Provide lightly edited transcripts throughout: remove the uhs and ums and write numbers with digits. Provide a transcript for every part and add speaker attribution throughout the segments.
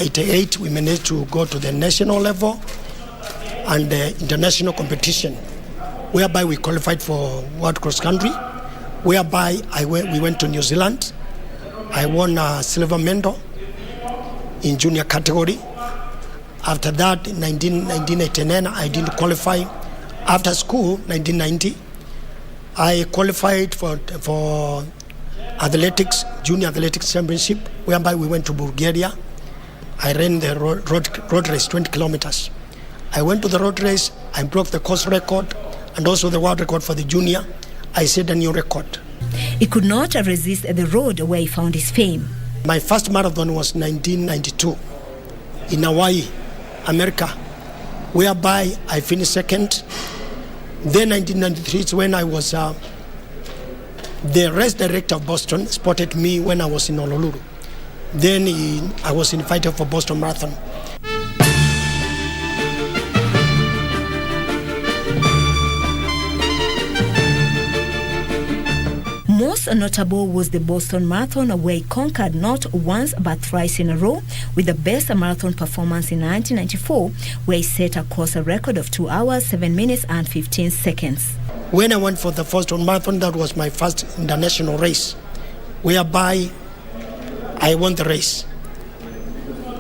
Speaker 1: 1988, we managed to go to the national level and the international competition, whereby we qualified for World Cross Country, whereby we went to New Zealand. I won a silver medal in junior category. After that, in 1989, I didn't qualify. After school, 1990, I qualified for athletics, junior athletics championship, whereby we went to Bulgaria. I ran the road race, 20 kilometers. I went to the road race, I broke the course record and also the world record for the junior. I set a new record.
Speaker 2: He could not resist the road where he found his fame.
Speaker 1: My first marathon was 1992 in Hawaii, America, whereby I finished second. Then 1993 is when I was, the race director of Boston spotted me when I was in Honolulu. Then I was invited for Boston Marathon.
Speaker 2: Most notable was the Boston Marathon, where he conquered not once but thrice in a row, with the best marathon performance in 1994, where he set a course record of 2 hours, 7 minutes and 15 seconds.
Speaker 1: When I went for the Boston Marathon, that was my first international race, whereby I won the race.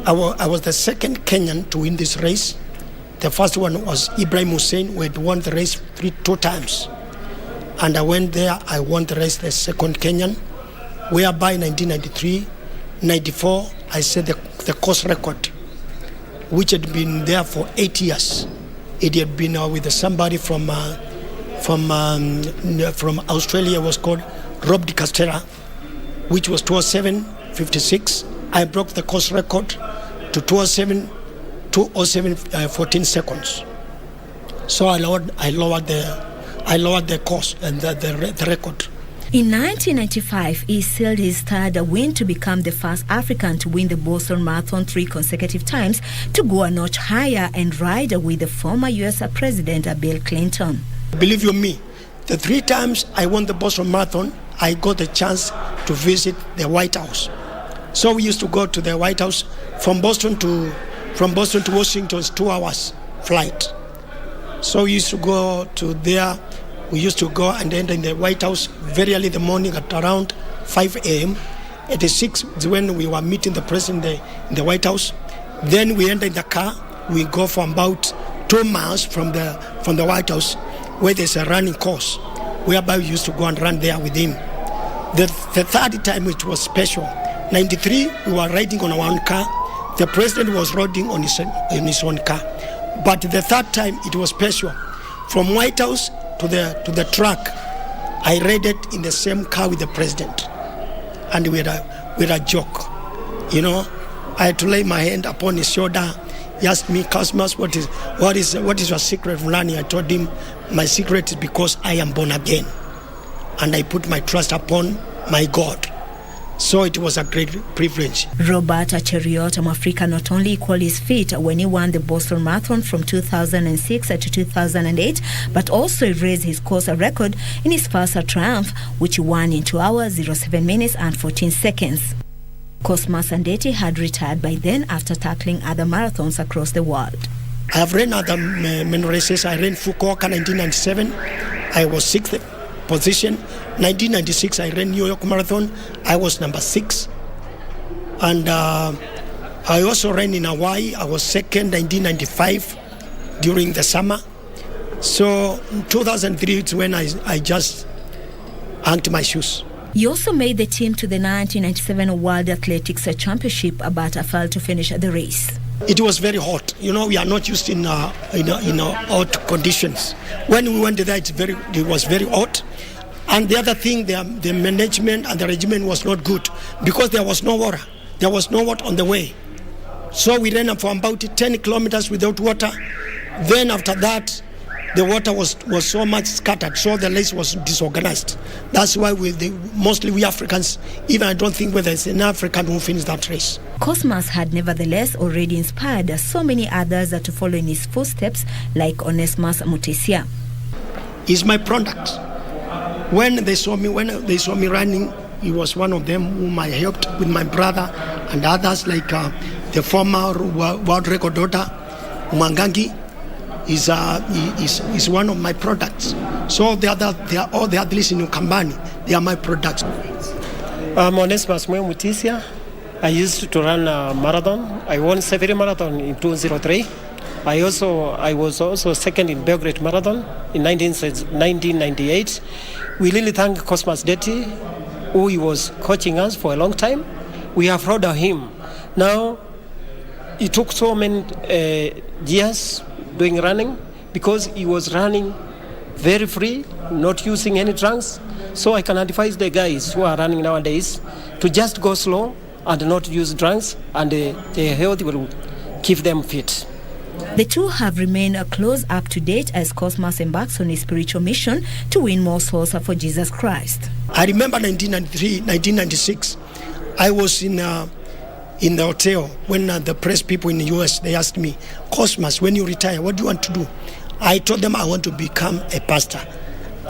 Speaker 1: I was the second Kenyan to win this race. The first one was Ibrahim Hussein, who had won the race two times. And I went there, I won the race, the second Kenyan, whereby 1993, 94, I set the course record, which had been there for 8 years. It had been with somebody from Australia, was called Rob de Castella, which was 2:07:56. I broke the course record to 2:07:14 seconds. So I lowered the course and the record.
Speaker 2: In 1995, he sealed his third win to become the first African to win the Boston Marathon 3 consecutive times, to go a notch higher and ride with the former U.S. President Bill Clinton.
Speaker 1: Believe you me, the 3 times I won the Boston Marathon, I got the chance to visit the White House. So we used to go to the White House from Boston to Washington, is 2 hours flight. So we used to go to there. We used to go and enter in the White House very early in the morning at around 5 a.m. At 6 is when we were meeting the president in the White House. Then we enter in the car. We go for about 2 miles from the White House, where there's a running course, whereby we used to go and run there with him. The third time, it was special. 93, we were riding on our own car. The president was riding on his own car. But the third time, it was special. From White House to the truck, I rode it in the same car with the president, and we had a joke. You know, I had to lay my hand upon his shoulder. He asked me, Cosmos, what is your secret of running? I told him, my secret is because I am born again, and I put my trust upon my God. So it was a great privilege.
Speaker 2: Robert Cheruiyot Mwafrika not only equaled his feat when he won the Boston Marathon from 2006 to 2008, but also erased his course record in his first triumph, which he won in 2 hours, 07 minutes and 14 seconds. Cosmas Andeti had retired by then after tackling other marathons across the world.
Speaker 1: I have ran other many races. I ran Fukuoka 1997. I was 6th position. 1996, I ran New York Marathon. I was number 6. And I also ran in Hawaii. I was 2nd, 1995, during the summer. So in 2003, it's when I just hung my shoes.
Speaker 2: He also made the team to the 1997 World Athletics Championship, but failed to finish the race.
Speaker 1: It was very hot. You know, we are not used in hot conditions. When we went there, it was very hot. And the other thing, the management and the regiment was not good because there was no water. There was no water on the way. So we ran for about 10 kilometers without water. Then after that, the water was so much scattered, so the race was disorganized. That's why mostly we Africans, even I don't think whether it's an African who finished that race.
Speaker 2: Cosmas had nevertheless already inspired so many others to follow in his footsteps, like Onesmus Mutesia.
Speaker 1: He's my product. When they saw me running, he was one of them whom I helped with my brother and others like the former world record holder, Mwangangi, is one of my products. So all the athletes in Ukambani, they are my products.
Speaker 3: I'm Onesmus Mutisia. I used to run a marathon. I won Severi Marathon in 2003. I was also second in Belgrade Marathon in 1998. We really thank Cosmas Ndeti, who he was coaching us for a long time. We are proud of him. Now, it took so many years doing running because he was running very free, not using any drugs. So I can advise the guys who are running nowadays to just go slow and not use drugs, and their health will keep them fit.
Speaker 2: The two have remained close up to date as Cosmas embarks on his spiritual mission to win more souls for Jesus Christ.
Speaker 1: I remember 1993, 1996, I was in the hotel when the press people in the US, they asked me, Cosmas, when you retire, what do you want to do? I told them I want to become a pastor.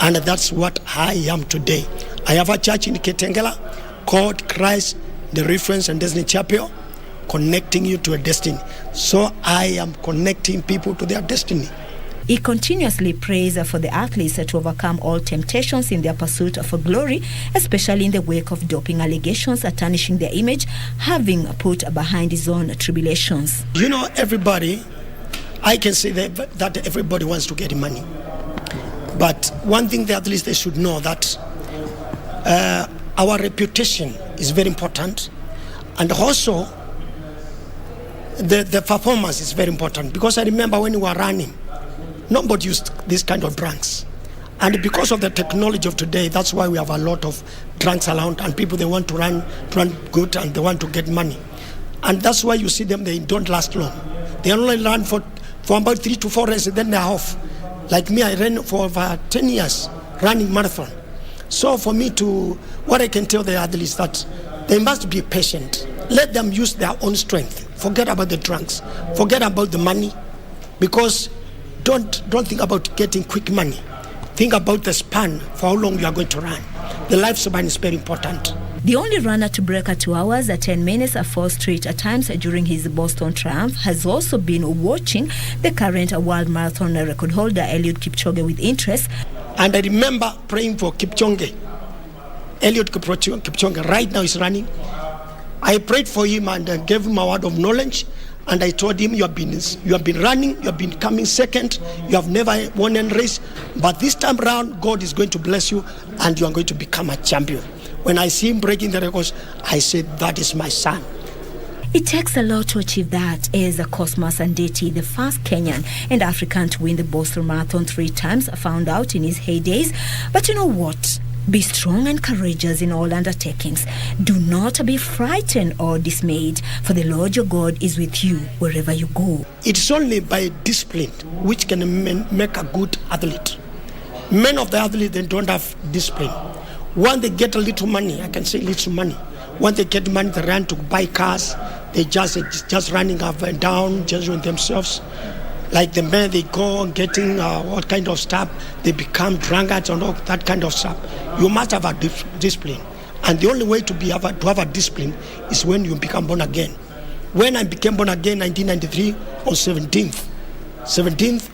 Speaker 1: And that's what I am today. I have a church in Ketengela called Christ, the Reference and Destiny Chapel, connecting you to a destiny. So I am connecting people to their destiny.
Speaker 2: He continuously prays for the athletes to overcome all temptations in their pursuit for glory, especially in the wake of doping allegations tarnishing their image, having put behind his own tribulations.
Speaker 1: You know, everybody, I can say that everybody wants to get money. But one thing the athletes, they should know that our reputation is very important, and also the performance is very important, because I remember when we were running, nobody used this kind of drugs, and because of the technology of today, that's why we have a lot of drugs around, and people, they want to run good and they want to get money, and that's why you see them, they don't last long. They only run for about 3 to 4 races, then they're off. Like me, I ran for over 10 years running marathon. So for me what I can tell the athletes, that they must be patient. Let them use their own strength. Forget about the drugs. Forget about the money, because don't think about getting quick money. Think about the span for how long you are going to run. The lifespan is very important.
Speaker 2: The only runner to break 2 hours, 10 minutes, 4 straight times during his Boston triumph has also been watching the current world marathon record holder Eliud Kipchoge with interest.
Speaker 1: And I remember praying for Kipchoge. Eliud Kipchoge right now is running. I prayed for him and gave him a word of knowledge. And I told him, you have been running, you have been coming second, you have never won a race, but this time around, God is going to bless you and you are going to become a champion. When I see him breaking the records, I said, that is my son.
Speaker 2: It takes a lot to achieve that, as Cosmas Ndeti, the first Kenyan and African to win the Boston Marathon 3 times, found out in his heydays. But you know what? Be strong and courageous in all undertakings. Do not be frightened or dismayed, for the Lord your God is with you wherever you go.
Speaker 1: It's only by discipline which can make a good athlete. Many of the athletes, they don't have discipline. When they get a little money, I can say little money. When they get money, they run to buy cars. They just running up and down, just with themselves. Like the men, they go getting what kind of stuff. They become drunkards and all that kind of stuff. You must have a discipline. And the only way to have a discipline is when you become born again. When I became born again in 1993 on 17th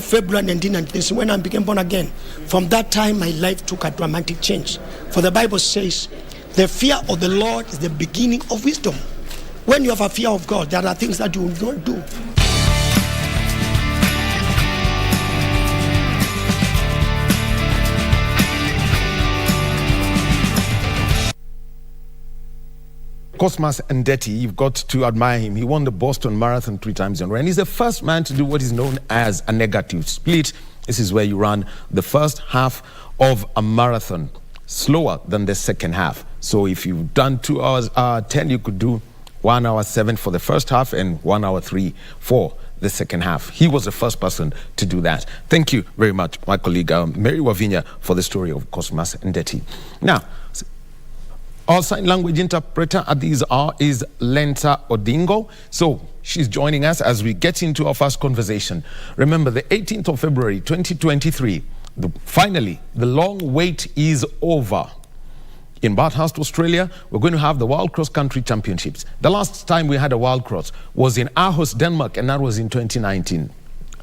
Speaker 1: February 1993 is when I became born again. From that time, my life took a dramatic change. For the Bible says, the fear of the Lord is the beginning of wisdom. When you have a fear of God, there are things that you will not do.
Speaker 4: Cosmas Ndeti, you've got to admire him. He won the Boston Marathon 3 times in a row, and he's the first man to do what is known as a negative split. This is where you run the first half of a marathon slower than the second half. So if you've done 2 hours 10, you could do 1 hour 7 for the first half and 1 hour 3 for the second half. He was the first person to do that. Thank you very much, my colleague Mary Wavinya, for the story of Cosmas Ndeti. Now, our sign language interpreter at these hour is Lenta Odingo. So she's joining us as we get into our first conversation. Remember, the 18th of February, 2023, finally, the long wait is over. in Bathurst, Australia. We're going to have the World Cross Country Championships. The last time we had a World Cross was in Aarhus, Denmark, and that was in 2019.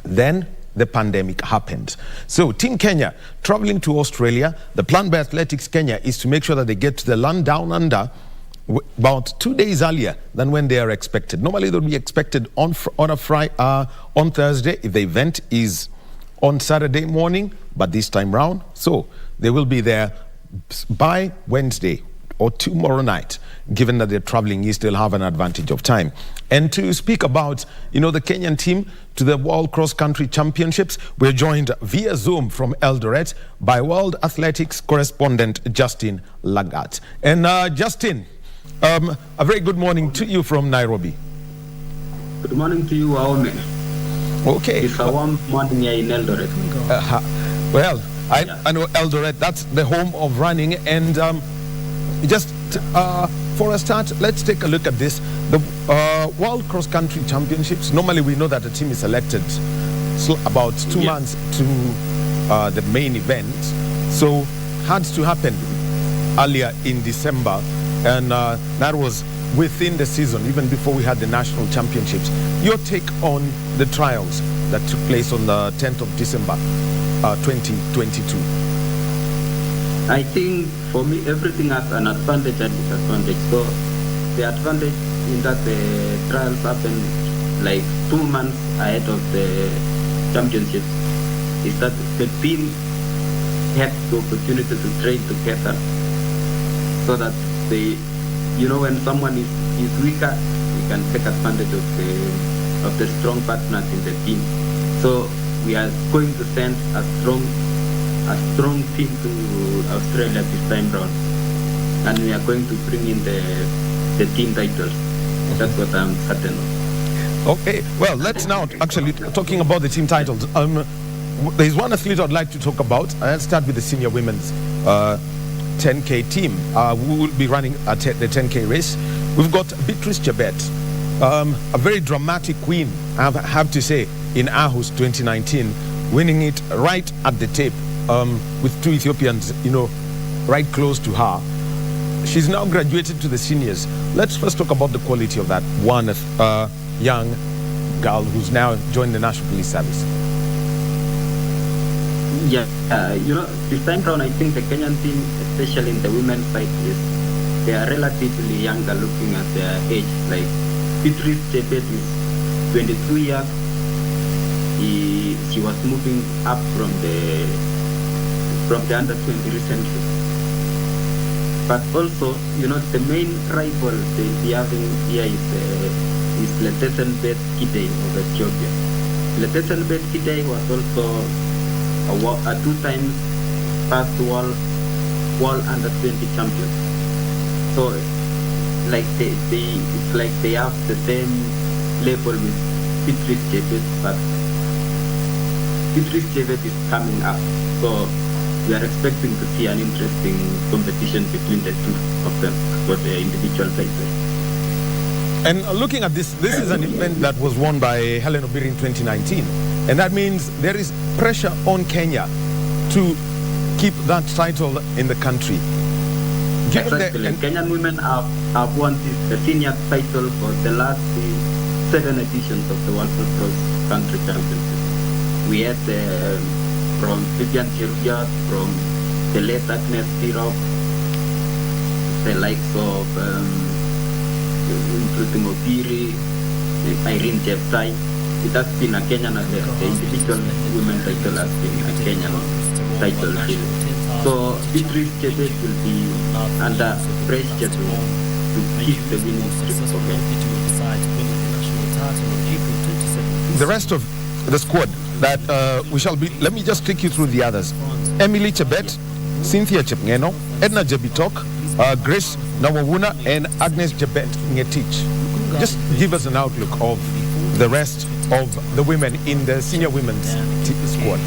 Speaker 4: Then the pandemic happened. So Team Kenya traveling to Australia. The plan by Athletics Kenya is to make sure that they get to the land down under about 2 days earlier than when they are expected. Normally they'll be expected on Thursday if the event is on Saturday morning, but this time round, so they will be there by Wednesday or tomorrow night. Given that they're traveling east, they'll have an advantage of time. And to speak about, the Kenyan team to the World Cross Country Championships, we're joined via Zoom from Eldoret by World Athletics correspondent Justin Lagat. And Justin, a very good morning to you from Nairobi.
Speaker 5: Good morning to you, Aome.
Speaker 4: Okay.
Speaker 5: It's a warm morning here in Eldoret.
Speaker 4: Well, I know Eldoret, that's the home of running. And for a start, let's take a look at this. The World Cross Country Championships, normally we know that the team is selected about 2 months to the main event. So had to happen earlier in December. And that was within the season, even before we had the national championships. Your take on the trials that took place on the 10th of December, 2022?
Speaker 5: I think for me, everything has an advantage and disadvantage. So the advantage in that the trials happened like 2 months ahead of the championships is that the team had the opportunity to train together so that they, when someone is weaker, we can take advantage of the strong partners in the team. So we are going to send a strong team to Australia this time round, and we are going to bring in the team titles. That's what I'm certain of.
Speaker 4: Okay, well, let's now actually talking about the team titles. There's one athlete I'd like to talk about. I'll start with the senior women's 10K team who will be running the 10K race. We've got Beatrice Chebet, a very dramatic win, I have to say, in Aarhus 2019, winning it right at the tape with 2 Ethiopians, right close to her. She's now graduated to the seniors. Let's first talk about the quality of that one young girl who's now joined the National Police Service.
Speaker 5: Yeah, this time round, I think the Kenyan team, especially in the women's side, they are relatively younger looking at their age. Like Beatrice Chebet is 22 years. She was moving up from the under 20 recently. But also, the main rival they having here is Letesenbet Kidey of Ethiopia. Letesenbet Kidey was also a 2 times past world under 20 champion. So like it's like they have the same level with Beatrice Chebet, but Beatrice Chebet is coming up. So we are expecting to see an interesting competition between the two of them for the individual titles.
Speaker 4: And looking at this is an event that was won by Helen Obiri in 2019. And that means there is pressure on Kenya to keep that title in the country.
Speaker 5: Exactly. Kenyan women have won the senior title for the last 7 editions of the World Cross Country Championship. We had from Vivian Cheruiyot, from the late Agnes Tirop, the likes of including Obiri, Irene Jeptai. It has been a Kenyan, the individual women title has been a Kenyan title. So Beatrice Chebet will be under pressure to keep the winning streak.
Speaker 4: The rest of the squad that we shall be, let me just take you through the others. Emily Chebet, Cynthia Chepngeno, Edna Jebitok, Grace Nawawuna, and Agnes Chebet Ngetich. Just give us an outlook of the rest of the women in the senior women's squad.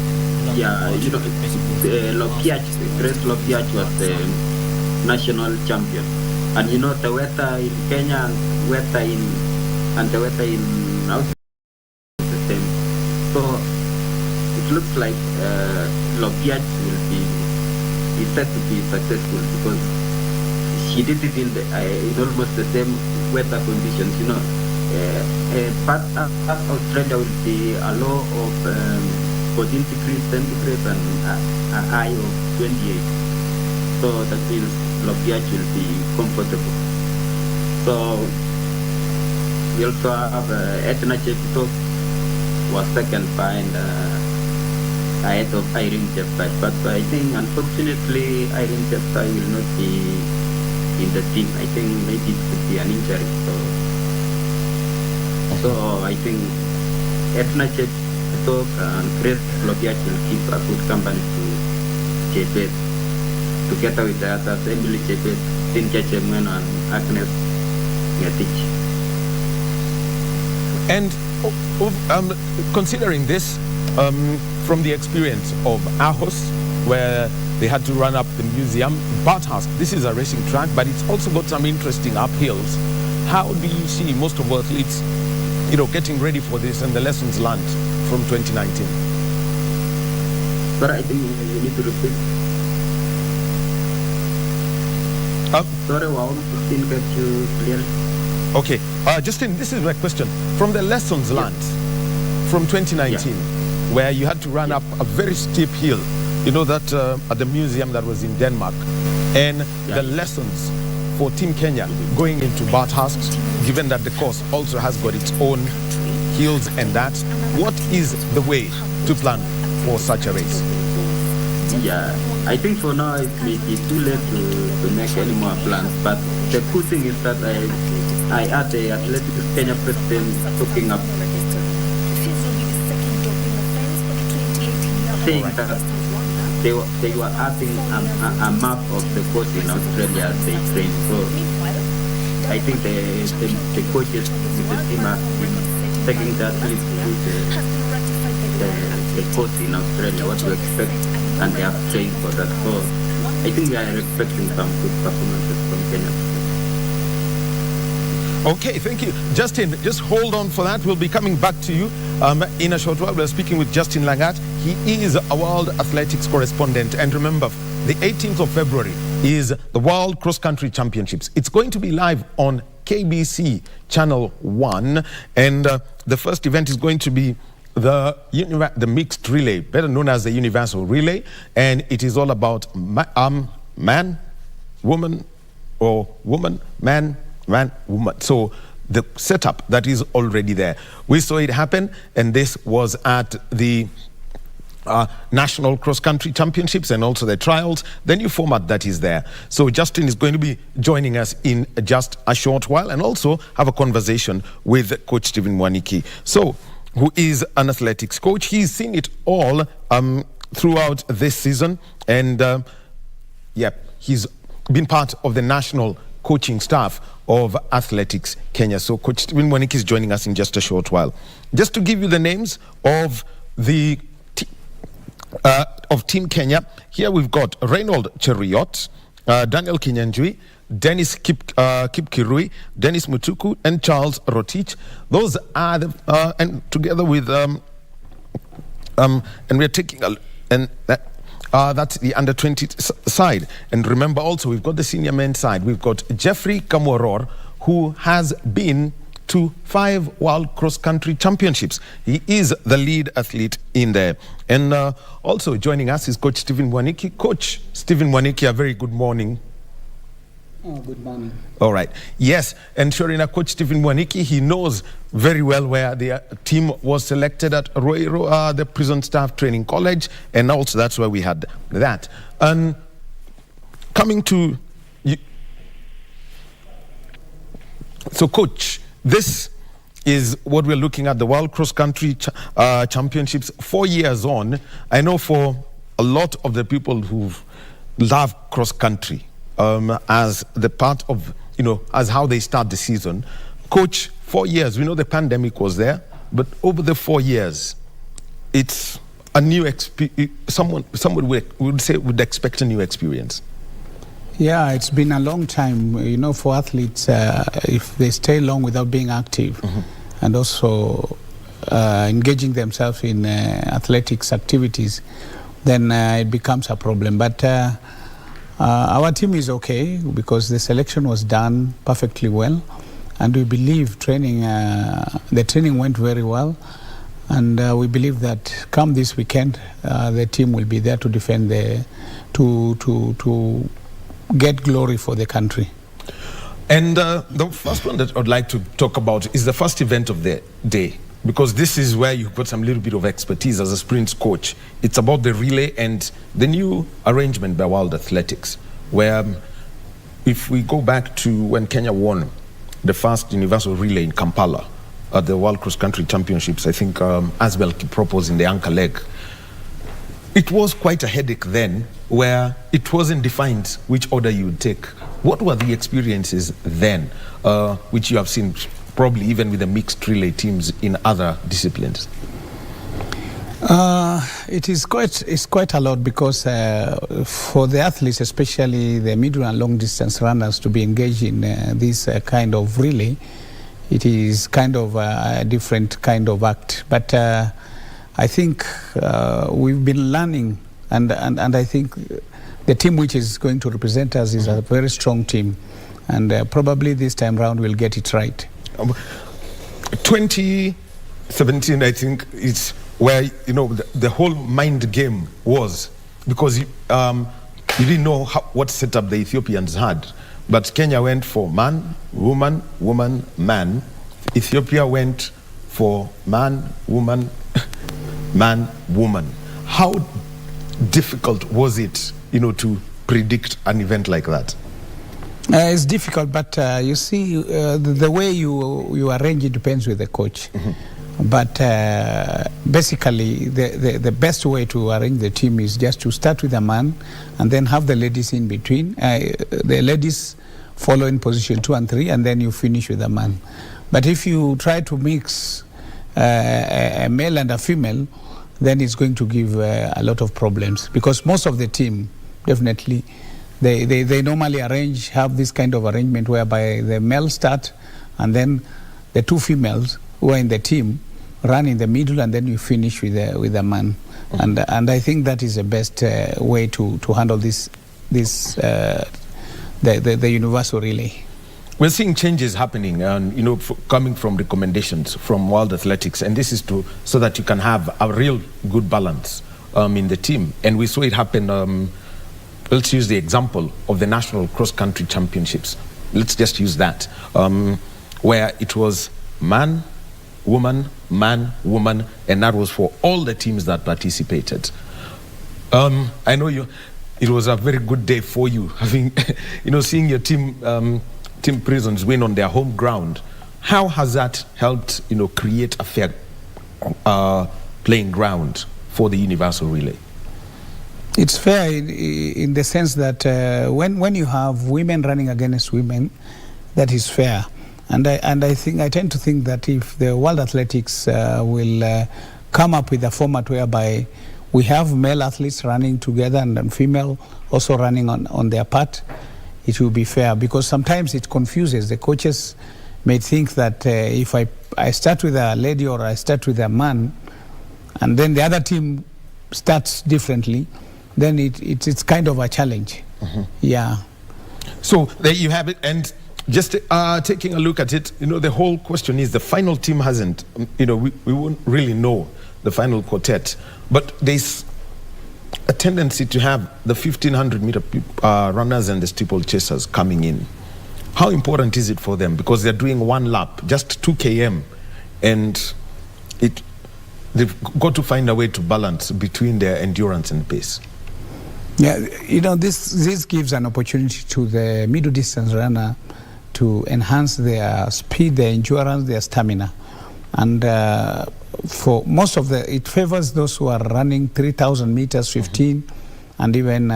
Speaker 5: Yeah, Grace Lokiach was the national champion. And the weather in Kenya and the weather in Australia is the same. So it looks like Lokiach is said to be successful because she did it in almost the same weather conditions. Part of Australia will be a low of 14 degrees centigrade and a high of 28. So that means Lokiach will be comfortable. So we also have Edna Chepito was second behind ahead of Irene Cheptai. But I think unfortunately Irene Cheptai will not be in the team. I think maybe it could be an injury. So I think Edna Chepito and Chris Lokiach will keep a good company to Chepet, together with the others, Emily Chepet, Cynthia Chemwen and Agnes Ngetich.
Speaker 4: And considering this, from the experience of Aarhus, where they had to run up the museum, Bathurst, this is a racing track, but it's also got some interesting uphills. How do you see most of our athletes, getting ready for this and the lessons learned from 2019?
Speaker 5: But I think you need to repeat. Sorry, I didn't get you clearly.
Speaker 4: Okay, Justin, this is my question. From the lessons learned from 2019, where you had to run up a very steep hill, that at the museum that was in Denmark, and the lessons for Team Kenya going into Bathurst, given that the course also has got its own hills and that, what is the way to plan for such a race?
Speaker 5: Yeah, I think for now it may be too late to make any more plans, but the good thing is that I had the Athletics Kenya president talking up, saying that they were adding a map of the course in Australia as they train. So I think the coaches with the team have been taking the athletes to the course in Australia, what to expect, and they have trained for that. So I think we are expecting some good performances from Kenya.
Speaker 4: Okay, thank you. Justin, just hold on for that. We'll be coming back to you in a short while. We're speaking with Justin Langat. He is a World Athletics correspondent. And remember, the 18th of February is the World Cross Country Championships. It's going to be live on KBC Channel 1. And the first event is going to be the mixed relay, better known as the universal relay. And it is all about man, woman, or woman, man, woman. So the setup that is already there. We saw it happen, and this was at the National Cross Country Championships and also the trials, the new format that is there. So Justin is going to be joining us in just a short while, and also have a conversation with Coach Stephen Mwaniki, who is an athletics coach. He's seen it all throughout this season, and he's been part of the national coaching staff of Athletics Kenya. So Coach Stephen Mwaniki is joining us in just a short while. Just to give you the names of the of Team Kenya, here we've got Reynold Cheruiyot, Daniel Kinyanjui, Dennis Kipkirui, Dennis Mutuku, and Charles Rotich. Those are the, and together with and we're taking that's the under 20 side. And remember also, we've got the senior men's side. We've got Jeffrey Kamworor, who has been to 5 World Cross Country Championships. He is the lead athlete in there. And also joining us is Coach Stephen Mwaniki. Coach Stephen Mwaniki, a very good morning.
Speaker 6: Oh, good morning.
Speaker 4: All right. Yes, and sure enough, Coach Stephen Mwaniki, he knows very well where the team was selected at Roiro, the Prison Staff Training College, and also that's where we had that. And coming to you, so Coach, this is what we're looking at, the World Cross Country Championships 4 years on. I know for a lot of the people who love cross country, as the part of, as how they start the season. Coach, 4 years, we know the pandemic was there, but over the 4 years, it's a new experience. Someone would say would expect a new experience.
Speaker 6: Yeah, it's been a long time, for athletes, if they stay long without being active, and also engaging themselves in athletics activities, then it becomes a problem. But Our team is okay because the selection was done perfectly well, and we believe the training went very well, and we believe that come this weekend, the team will be there to defend to get glory for the country.
Speaker 4: And the first one that I'd like to talk about is the first event of the day, because this is where you've got some little bit of expertise as a sprints coach. It's about the relay and the new arrangement by World Athletics, where if we go back to when Kenya won the first universal relay in Kampala at the World Cross Country Championships, I think Asbel Kiprop was in the anchor leg. It was quite a headache then, where it wasn't defined which order you would take. What were the experiences then, which you have seen probably even with the mixed relay teams in other disciplines?
Speaker 6: It's quite a lot, because for the athletes, especially the middle and long distance runners, to be engaged in this kind of relay, it is kind of a different kind of act. But I think we've been learning, and I think the team which is going to represent us is a very strong team, and probably this time round we'll get it right.
Speaker 4: 2017, I think, is where the whole mind game was, because you didn't know what setup the Ethiopians had, but Kenya went for man, woman, woman, man. Ethiopia went for man, woman, man, woman. How difficult was it, to predict an event like that?
Speaker 6: It's difficult, but you see, the way you arrange it depends with the coach. But basically, the best way to arrange the team is just to start with a man and then have the ladies in between. The ladies follow in position 2 and 3, and then you finish with a man. But if you try to mix a male and a female, then it's going to give a lot of problems, because most of the team, definitely, they normally have this kind of arrangement whereby the male start, and then the 2 females who are in the team run in the middle, and then you finish with a man. And I think that is the best way to handle the universal relay.
Speaker 4: We're seeing changes happening, coming from recommendations from World Athletics, and this is so that you can have a real good balance in the team. And we saw it happen. Let's use the example of the National Cross Country Championships. Let's just use that, where it was man, woman, and that was for all the teams that participated. I know it was a very good day for you, having, seeing your team Prisons win on their home ground. How has that helped, create a fair playing ground for the universal relay?
Speaker 6: It's fair in the sense that when you have women running against women, that is fair. And I tend to think that if the World Athletics will come up with a format whereby we have male athletes running together and female also running on their part, it will be fair, because sometimes it confuses. The coaches may think that if I start with a lady or I start with a man, and then the other team starts differently, then it's kind of a challenge. Yeah.
Speaker 4: So there you have it. And just taking a look at it, the whole question is the final team hasn't, we won't really know the final quartet, but there's a tendency to have the 1,500 meter runners and the steeplechasers coming in. How important is it for them? Because they're doing one lap, just 2 km, and they've got to find a way to balance between their endurance and pace.
Speaker 6: Yeah, this gives an opportunity to the middle distance runner to enhance their speed, their endurance, their stamina. And for most of it favors those who are running 3,000 meters, 15, and even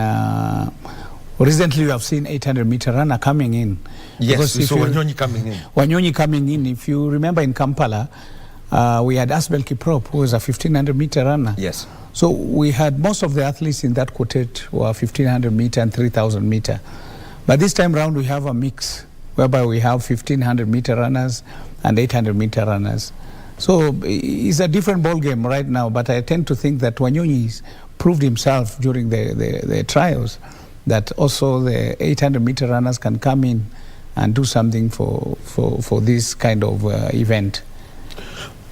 Speaker 6: recently we have seen 800-meter runner coming in.
Speaker 4: Yes, we saw Wanyonyi coming in.
Speaker 6: Wanyonyi coming in. If you remember in Kampala, we had Asbel Kiprop, who was a 1,500-meter runner.
Speaker 4: Yes.
Speaker 6: So we had most of the athletes in that quartet were 1,500-meter and 3,000-meter. But this time round we have a mix, whereby we have 1,500-meter runners and 800-meter runners. So it's a different ball game right now, but I tend to think that Wanyonyi proved himself during the trials, that also the 800-meter runners can come in and do something for this kind of event.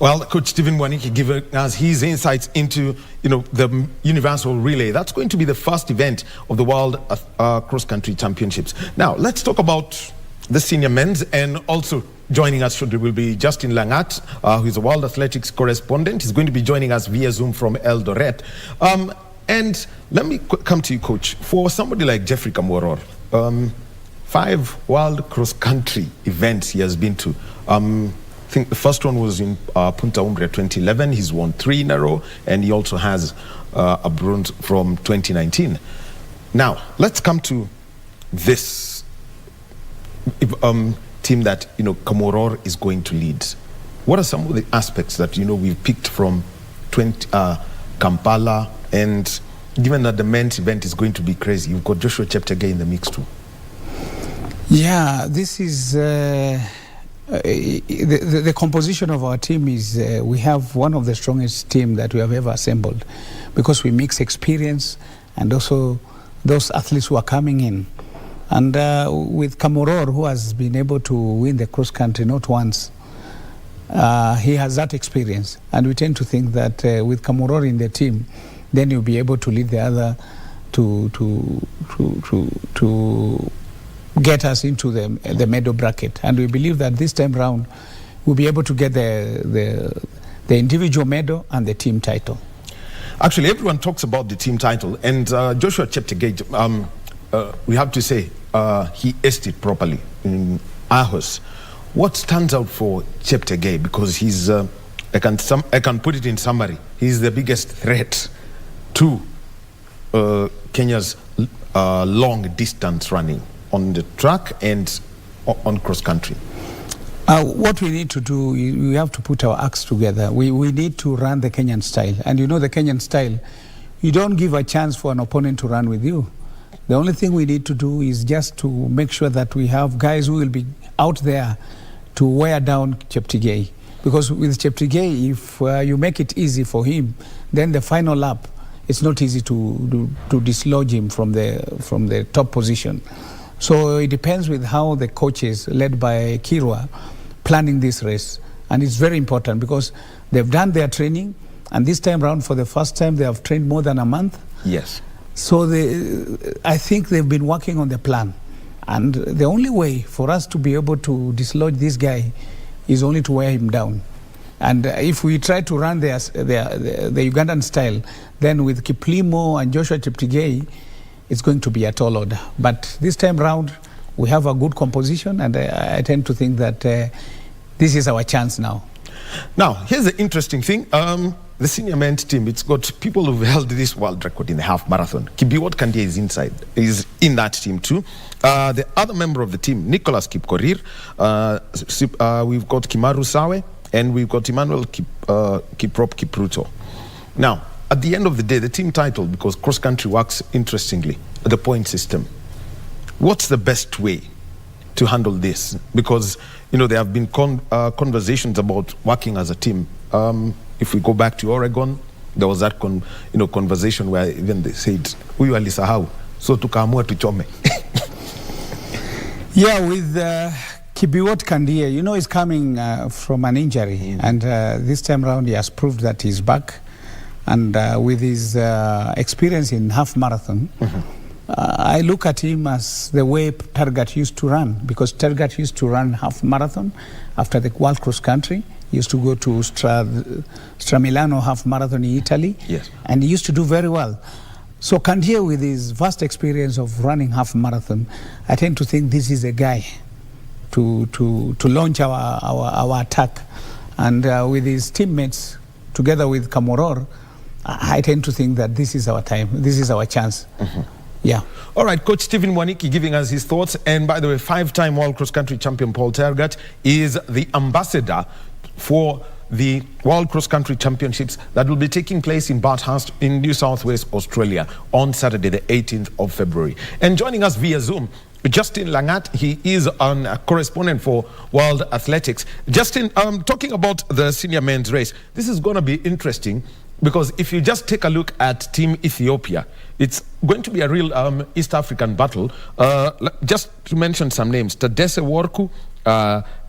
Speaker 4: Well, Coach Stephen Mwaniki giving us his insights into, the universal relay. That's going to be the first event of the World Cross-Country Championships. Now, let's talk about the senior men's, and also joining us shortly will be Justin Langat, who is a World Athletics correspondent. He's going to be joining us via Zoom from Eldoret. And let me come to you, Coach. For somebody like Jeffrey Kamworor, 5 World Cross-Country events he has been to. I think the first one was in Punta Umbria 2011. He's won 3 in a row, and he also has a bronze from 2019. Now, let's come to this team that, Kamworor is going to lead. What are some of the aspects that, we've picked from Kampala, and given that the men's event is going to be crazy, you've got Joshua Cheptegei in the mix too?
Speaker 6: Yeah, this is... the composition of our team is we have one of the strongest team that we have ever assembled, because we mix experience and also those athletes who are coming in. And with Kamworor, who has been able to win the cross country not once, he has that experience, and we tend to think that with Kamworor in the team, then you'll be able to lead the other to get us into the medal bracket. And we believe that this time round we'll be able to get the individual medal and the team title.
Speaker 4: Actually, everyone talks about the team title, and Joshua Cheptegei, we have to say he aced it properly in Aarhus. What stands out for Cheptegei? Because he's I can put it in summary, he's the biggest threat to Kenya's long distance running on the track and on cross country.
Speaker 6: What we need to do, we have to put our acts together. We need to run the Kenyan style. And the Kenyan style, you don't give a chance for an opponent to run with you. The only thing we need to do is just to make sure that we have guys who will be out there to wear down Cheptegei. Because with Cheptegei, if you make it easy for him, then the final lap, it's not easy to dislodge him from the top position. So it depends with how the coaches, led by Kirwa, planning this race. And it's very important because they've done their training, and this time around, for the first time, they have trained more than a month.
Speaker 4: Yes.
Speaker 6: So I think they've been working on the plan. And the only way for us to be able to dislodge this guy is only to wear him down. And if we try to run the Ugandan style, then with Kiplimo and Joshua Cheptegei, it's going to be a tall order. But this time round, we have a good composition, and I tend to think that this is our chance now.
Speaker 4: Now, here's the interesting thing. The senior men's team, it's got people who've held this world record in the half marathon. Kibiwot Kandia is in that team too. The other member of the team, Nicholas Kipkorir, we've got Kimaru Sawe, and we've got Emmanuel Kiprop Kipruto. Now, at the end of the day, the team title, because cross-country works interestingly, the point system. What's the best way to handle this? Because, there have been conversations about working as a team. If we go back to Oregon, there was that conversation where even they said, "Huyu alisahau, so tukaamua tuchome."
Speaker 6: Yeah, with Kibiwot Kandia, he's coming from an injury, and this time around he has proved that he's back. And with his experience in half marathon, I look at him as the way Tergat used to run, because Tergat used to run half marathon after the World Cross Country. He used to go to Stramilano half marathon in Italy,
Speaker 4: yes,
Speaker 6: and he used to do very well. So Kandia, with his vast experience of running half marathon, I tend to think this is a guy to launch our attack. And with his teammates, together with Kamworor, I tend to think that this is our time, this is our chance. Yeah.
Speaker 4: All right, Coach Stephen Mwaniki giving us his thoughts. And by the way, 5-time World Cross Country champion Paul Tergat is the ambassador for the World Cross Country Championships that will be taking place in Bathurst in New South Wales, Australia on Saturday, the 18th of February. And joining us via Zoom, Justin Langat. He is a correspondent for World Athletics. Justin, talking about the senior men's race, this is going to be interesting. Because if you just take a look at Team Ethiopia, it's going to be a real East African battle. Just to mention some names, Tadesse Worku,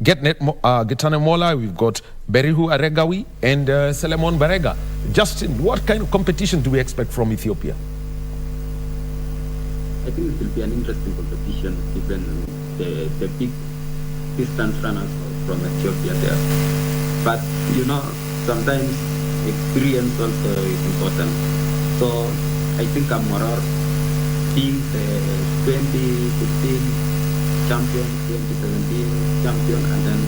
Speaker 4: Getane Mola, we've got Berihu Aregawi, and Selemon Barega. Justin, what kind of competition do we expect from Ethiopia?
Speaker 5: I think it will be an interesting competition, given the big distance runners from Ethiopia there. But, you know, sometimes experience also is important. So I think Kamoror being the 2015 champion, 2017 champion, and then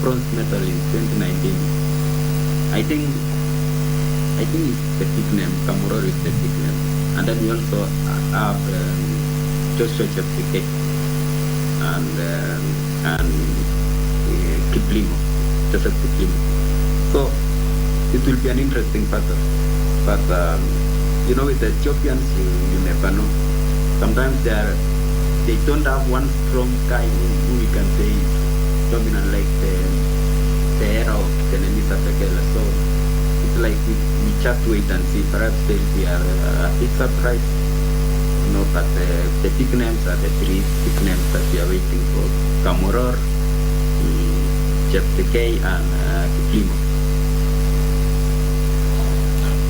Speaker 5: bronze medal in 2019. I think it's the big name. Kamoror is the big name. And then we also have Joshua Cheptegei and Kiplimo, Joseph Kiplimo. So it will be an interesting battle. But you know, with the Ethiopians, you never know. Sometimes they don't have one strong guy who we can say is dominant, like the era of Kenenisa Tekela. So it's like we just wait and see. Perhaps they'll be a big surprise. You know, but the big names are the three big names that we are waiting for: Kamoror, Cheptegei, and Kiplimo.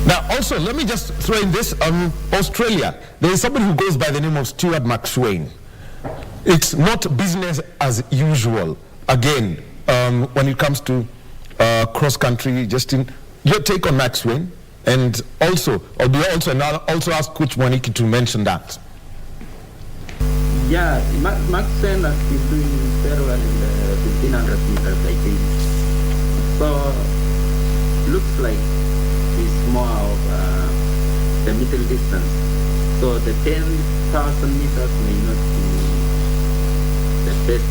Speaker 4: Now, also, let me just throw in this. Australia, there is somebody who goes by the name of Stuart McSwain. It's not business as usual. Again, when it comes to cross-country, Justin, your take on McSwain, and also, also ask Coach Mwaniki to mention that.
Speaker 5: Yeah, McSwain has been doing very well in the 1500 meters, I think. So, looks like is more of the middle distance. So the 10,000 meters may not be the best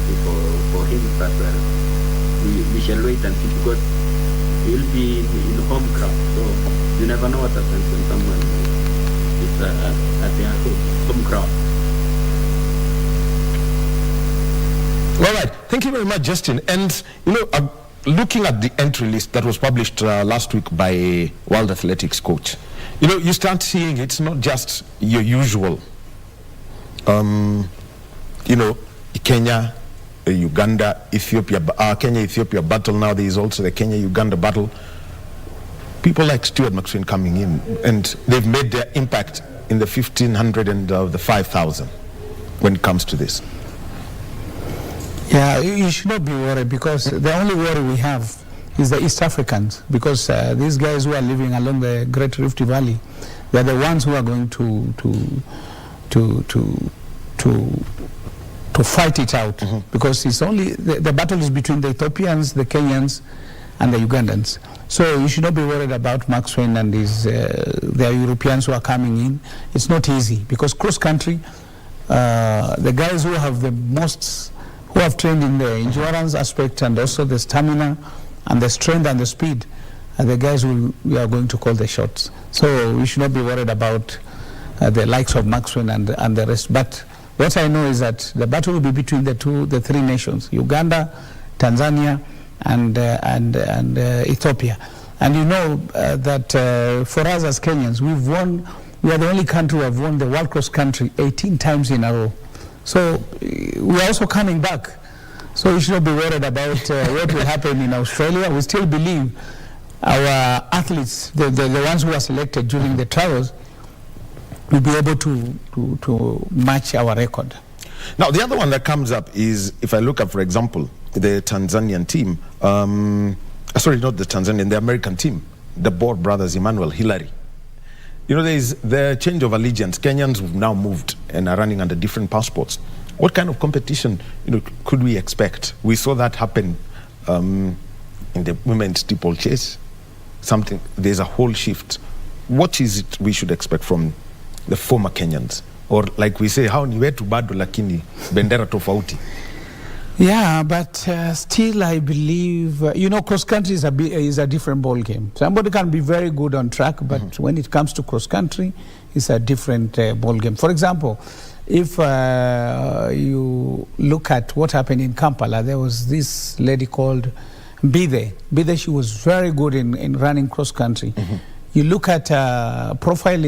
Speaker 5: for him, but we shall wait and see, because he will be in home crowd. So you never know what happens when someone is at their home crowd.
Speaker 4: All right, thank you very much, Justin. And you know, looking at the entry list that was published last week by World Athletics coach, you know, you start seeing it's not just your usual, you know, Kenya, Uganda, Ethiopia, Kenya-Ethiopia battle. Now there is also the Kenya-Uganda battle. People like Stuart McSwain coming in, and they've made their impact in the 1500 and the 5000 when it comes to this.
Speaker 6: Yeah, you should not be worried, because the only worry we have is the East Africans, because these guys who are living along the Great Rift Valley, they are the ones who are going to fight it out, because it's only the battle is between the Ethiopians, the Kenyans, and the Ugandans. So you should not be worried about McSwain and the Europeans who are coming in. It's not easy, because cross country, the guys who have the most, who have trained in the endurance aspect and also the stamina and the strength and the speed, are the guys who we are going to call the shots. So we should not be worried about the likes of McSwain and the rest. But what I know is that the battle will be between the three nations: Uganda, Tanzania, and Ethiopia. And you know that for us as Kenyans, we've won. We are the only country who have won the World Cross Country 18 times in a row. So we are also coming back. So you should not be worried about what will happen in Australia. We still believe our athletes, the ones who are selected during the trials, will be able to match our record.
Speaker 4: Now, the other one that comes up is, if I look at, for example, the Tanzanian team, sorry, not the Tanzanian, the American team, the Bohr brothers, Emmanuel, Hillary. You know, there is the change of allegiance. Kenyans have now moved and are running under different passports. What kind of competition, you know, could we expect? We saw that happen in the women's steeplechase. There's a whole shift. What is it we should expect from the former Kenyans? Or like we say, how ni wetu bado lakini bendera tofauti?
Speaker 6: Yeah, but still I believe, you know, cross-country is a different ball game. Somebody can be very good on track, but when it comes to cross-country, it's a different ball game. For example, if you look at what happened in Kampala, there was this lady called Bide, she was very good in running cross country. You look at profile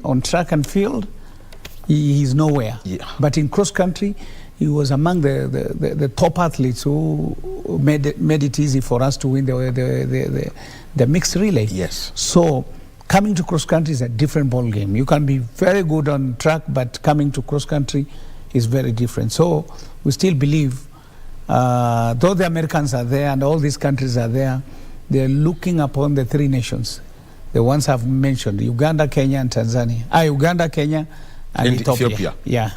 Speaker 6: on track and field, he's nowhere. Yeah. But in cross country, he was among the top athletes who made it easy for us to win the mixed relay.
Speaker 4: Yes.
Speaker 6: So coming to cross country is a different ball game. You can be very good on track, but coming to cross country is very different. So we still believe, though the Americans are there and all these countries are there, they're looking upon the three nations, the ones I've mentioned: Uganda, Kenya, and Tanzania. Uganda, Kenya, and Ethiopia. Yeah.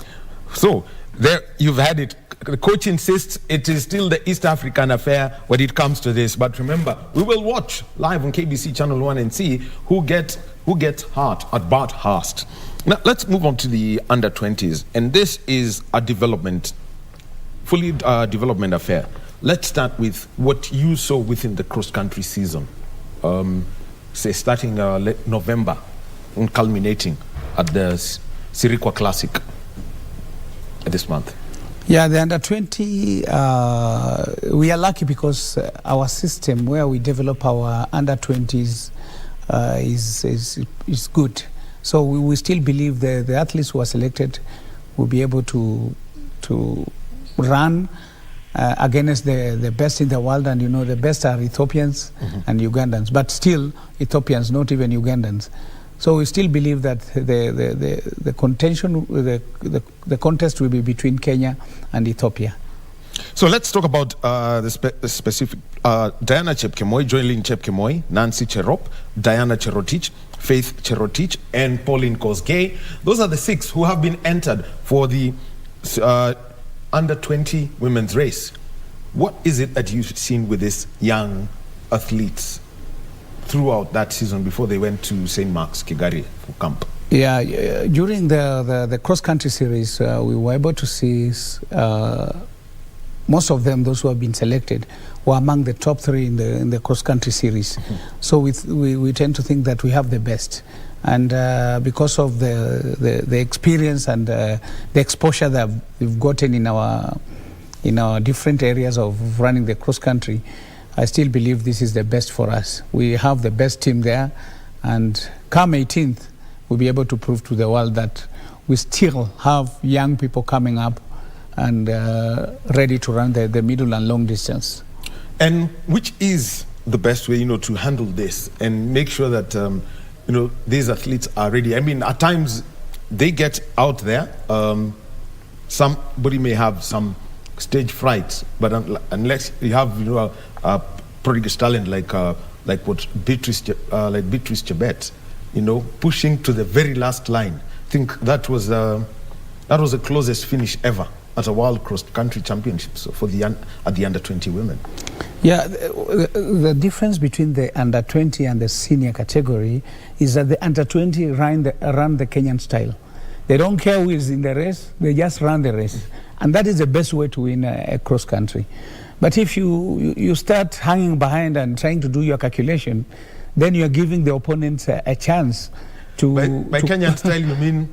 Speaker 4: So there you've had it. The coach insists it is still the East African affair when it comes to this. But remember, we will watch live on KBC Channel 1 and see who gets hurt at Bart Hurst. Now let's move on to the under-20s, and this is a fully development affair. Let's start with what you saw within the cross-country season, say starting late November and culminating at the Sirikwa Classic this month.
Speaker 6: Yeah, the under-20, we are lucky because our system where we develop our under-20s is good. So we still believe the athletes who are selected will be able to run against the best in the world, and the best are Ethiopians and Ugandans, but still Ethiopians, not even Ugandans. So we still believe that the contention, the contest will be between Kenya and Ethiopia.
Speaker 4: So let's talk about the specific. Diana Chepkemoi, Joylin Chepkemoi, Nancy Cherop, Diana Cherotich, Faith Cherotich, and Pauline Kosgei. Those are the 6 who have been entered for the under-20 women's race. What is it that you've seen with these young athletes throughout that season before they went to St. Mark's, Kigali for camp?
Speaker 6: Yeah, during the cross-country series, we were able to see most of them, those who have been selected, were among the top 3 in the cross-country series. So we tend to think that we have the best. And because of the experience and the exposure that we've gotten in our different areas of running the cross-country, I still believe this is the best for us. We have the best team there, and come 18th, we'll be able to prove to the world that we still have young people coming up and ready to run the middle and long distance.
Speaker 4: And which is the best way, to handle this and make sure that, these athletes are ready? I mean, at times they get out there. Somebody may have some stage fright, but unless you have, a prodigious talent like what Beatrice Chebet, pushing to the very last line. I think that was the closest finish ever at a World Cross Country Championships at the under-20 women.
Speaker 6: Yeah, the difference between the under-20 and the senior category is that the under-20 run the Kenyan style. They don't care who is in the race, they just run the race. And that is the best way to win a cross-country. But if you start hanging behind and trying to do your calculation, then you are giving the opponents a chance to...
Speaker 4: By Kenyan style, you mean?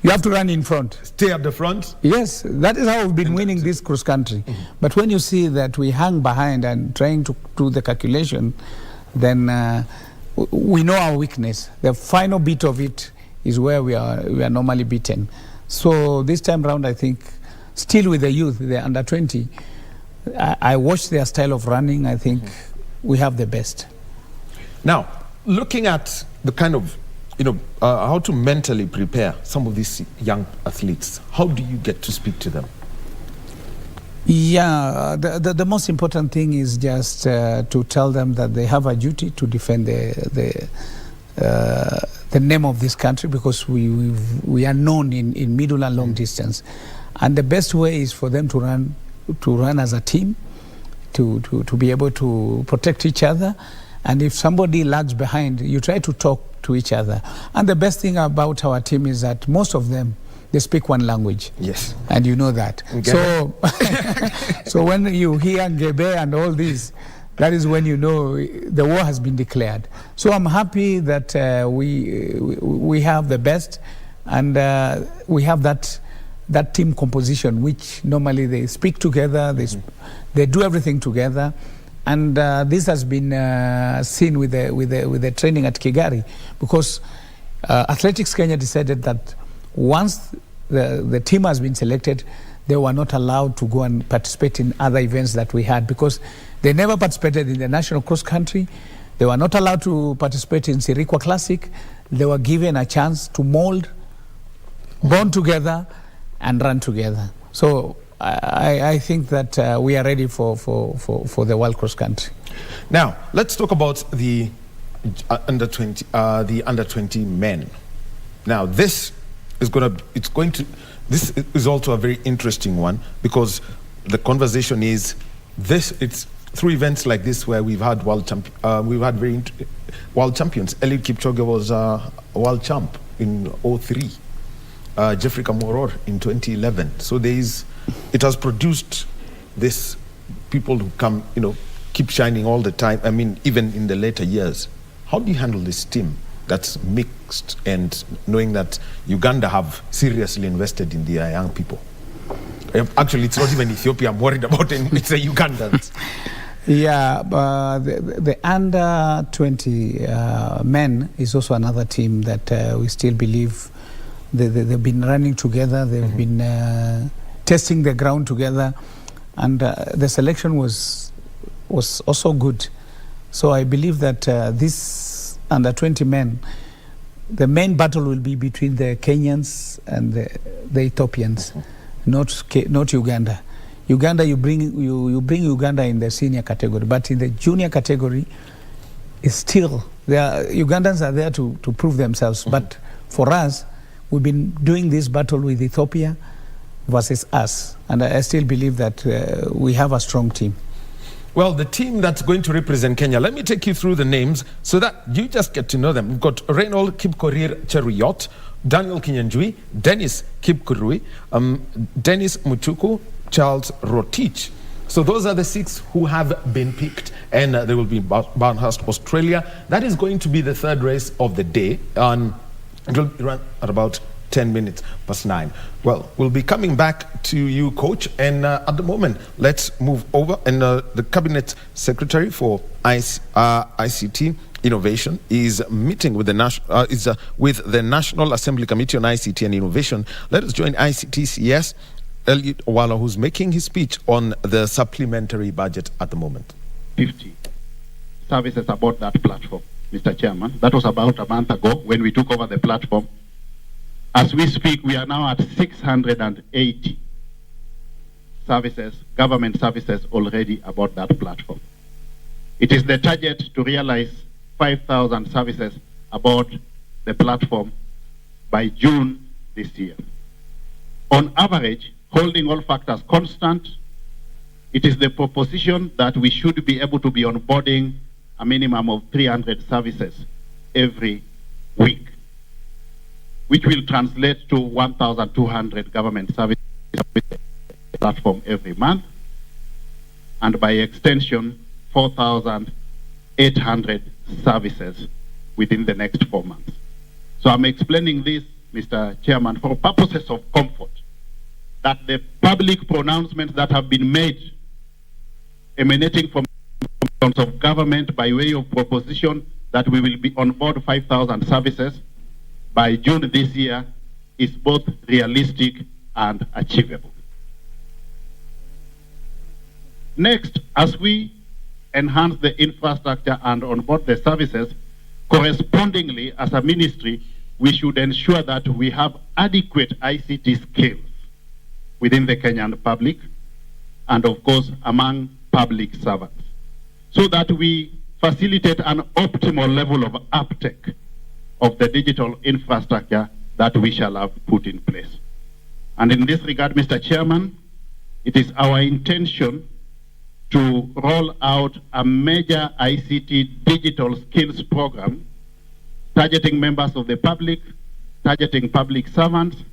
Speaker 6: You have to run in front.
Speaker 4: Stay at the front?
Speaker 6: Yes, that is how we've been winning this cross-country. But when you see that we hang behind and trying to do the calculation, then we know our weakness. The final bit of it is where we are normally beaten. So this time round, I think, still with the youth, the under-20, I watched their style of running. I think we have the best.
Speaker 4: Now, looking at the kind of, how to mentally prepare some of these young athletes, how do you get to speak to them?
Speaker 6: Yeah, the most important thing is just to tell them that they have a duty to defend the name of this country, because we are known in middle and long distance. And the best way is for them to run as a team, to be able to protect each other. And if somebody lags behind, you try to talk to each other. And the best thing about our team is that most of them, they speak one language.
Speaker 4: Yes.
Speaker 6: And you know that. So when you hear Ngebe and all this, that is when you know the war has been declared. So I'm happy that we have the best, and we have that team composition, which normally they speak together, they do everything together, And this has been seen with the training at Kigali, because Athletics Kenya decided that once the team has been selected, they were not allowed to go and participate in other events that we had, because they never participated in the national cross country. They were not allowed to participate in Sirikwa Classic. They were given a chance to mold, bond together, and run together. So I think that we are ready for the World Cross Country.
Speaker 4: Now, let's talk about the under 20 men. Now, this is also a very interesting one, because the conversation is this. It's through events like this where we've had world champions. Eliud Kipchoge was a world champ in 2003. Jeffrey Kamworor in 2011. So it has produced this people who come, keep shining all the time. I mean, even in the later years. How do you handle this team that's mixed, and knowing that Uganda have seriously invested in their young people? Actually, it's not even Ethiopia I'm worried about, it's the Ugandans.
Speaker 6: Yeah, the under 20 men is also another team that we still believe they've been running together, they've been testing the ground together, and the selection was also good. So I believe that this under 20 men, the main battle will be between the Kenyans and the Ethiopians, not Uganda. Uganda, you bring Uganda in the senior category, but in the junior category, it's still Ugandans are there to prove themselves. But for us, we've been doing this battle with Ethiopia versus us, and I still believe that we have a strong team.
Speaker 4: Well, the team that's going to represent Kenya, let me take you through the names so that you just get to know them. We've got Reynold Kipkorir Cheruiyot, Daniel Kinyanjui, Dennis Kipkurui, Dennis Muchuku, Charles Rotich. So those are the 6 who have been picked, and they will be Barnhurst, Australia. That is going to be the third race of the day. It will run at about 10 minutes past 9. Well, we'll be coming back to you, Coach, and at the moment, let's move over. And the Cabinet Secretary for ICT Innovation is meeting with the National Assembly Committee on ICT and Innovation. Let us join ICT CS Eliud Owalo, who's making his speech on the supplementary budget at the moment.
Speaker 7: 50 services about that platform, Mr. Chairman. That was about a month ago when we took over the platform. As we speak, we are now at 680 services, government services already about that platform. It is the target to realize 5,000 services about the platform by June this year. On average, holding all factors constant, it is the proposition that we should be able to be onboarding a minimum of 300 services every week, which will translate to 1,200 government services platform every month, and by extension, 4,800 services within the next 4 months. So I'm explaining this, Mr. Chairman, for purposes of comfort, that the public pronouncements that have been made emanating from terms of government by way of proposition that we will be on board 5,000 services by June this year is both realistic and achievable. Next, as we enhance the infrastructure and onboard the services, correspondingly, as a ministry, we should ensure that we have adequate ICT skills within the Kenyan public and, of course, among public servants, so that we facilitate an optimal level of uptake of the digital infrastructure that we shall have put in place. And in this regard, Mr. Chairman, it is our intention to roll out a major ICT digital skills program targeting members of the public, targeting public servants,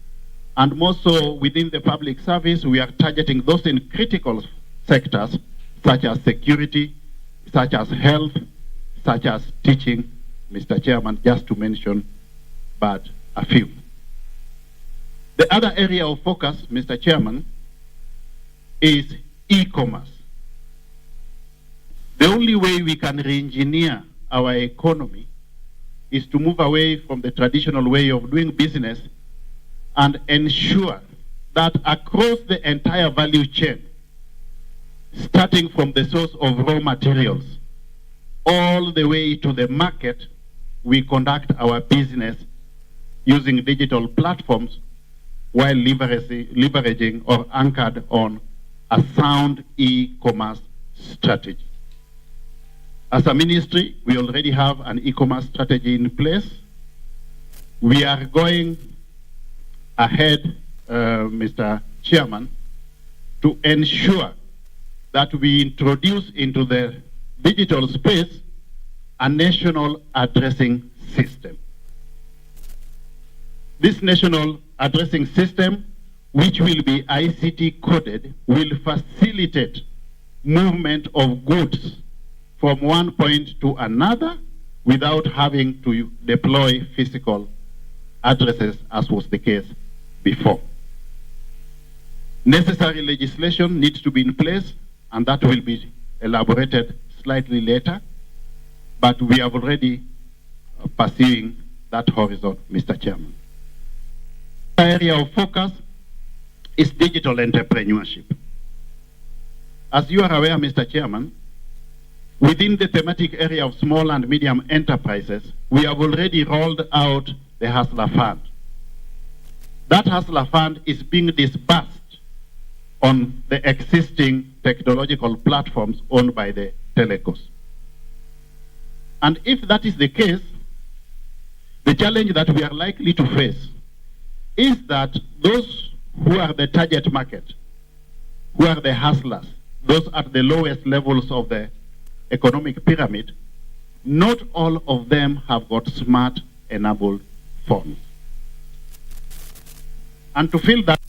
Speaker 7: and more so within the public service, we are targeting those in critical sectors such as security, such as health, such as teaching, Mr. Chairman, just to mention but a few. The other area of focus, Mr. Chairman, is e-commerce. The only way we can re-engineer our economy is to move away from the traditional way of doing business and ensure that across the entire value chain, starting from the source of raw materials all the way to the market, we conduct our business using digital platforms while leveraging or anchored on a sound e-commerce strategy. As a ministry, we already have an e-commerce strategy in place. We are going ahead, Mr. Chairman, to ensure that we introduce into the digital space a national addressing system. This national addressing system, which will be ICT coded, will facilitate movement of goods from one point to another without having to deploy physical addresses as was the case before. Necessary legislation needs to be in place, and that will be elaborated slightly later, but we are already pursuing that horizon, Mr. Chairman. The area of focus is digital entrepreneurship. As you are aware, Mr. Chairman, within the thematic area of small and medium enterprises, we have already rolled out the Hustler Fund. That Hustler Fund is being disbursed on the existing technological platforms owned by the telecos. And if that is the case, the challenge that we are likely to face is that those who are the target market, who are the hustlers, those at the lowest levels of the economic pyramid, not all of them have got smart enabled phones. And to fill that,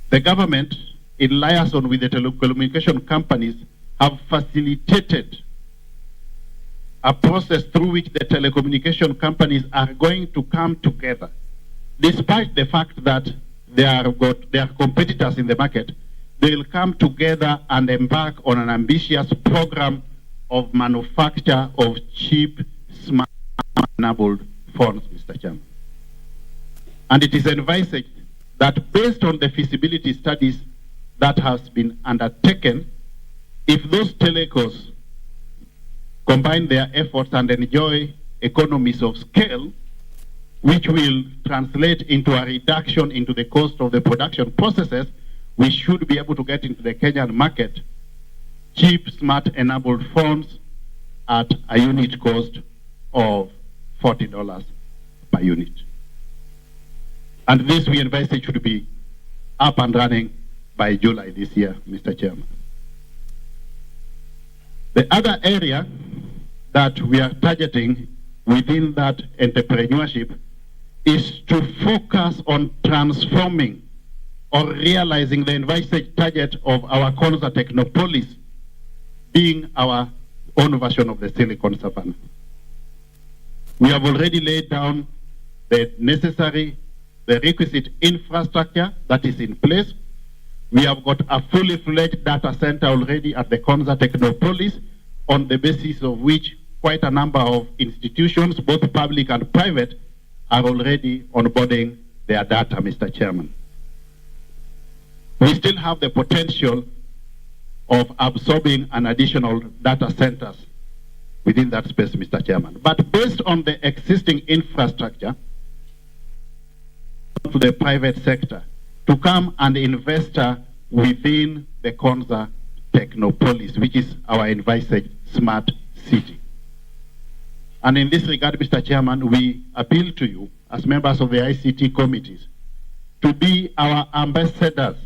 Speaker 7: the government, in liaison with the telecommunication companies, have facilitated a process through which the telecommunication companies are going to come together, despite the fact that they are competitors in the market. They will come together and embark on an ambitious program of manufacture of cheap, smart, enabled phones, Mr. Chairman. And it is envisaged that based on the feasibility studies that has been undertaken, if those telecos combine their efforts and enjoy economies of scale, which will translate into a reduction into the cost of the production processes, we should be able to get into the Kenyan market cheap, smart enabled phones at a unit cost of $40 per unit. And this we envisage should be up and running by July this year, Mr. Chairman. The other area that we are targeting within that entrepreneurship is to focus on transforming or realizing the envisaged target of our Konza Technopolis being our own version of the Silicon Savannah. We have already laid down the requisite infrastructure that is in place. We have got a fully fledged data center already at the Konza Technopolis, on the basis of which quite a number of institutions, both public and private, are already onboarding their data, Mr. Chairman. We still have the potential of absorbing an additional data centers within that space, Mr. Chairman. But based on the existing infrastructure, to the private sector to come and invest within the Konza Technopolis, which is our envisaged smart city. And in this regard, Mr. Chairman, we appeal to you as members of the ICT committees to be our ambassadors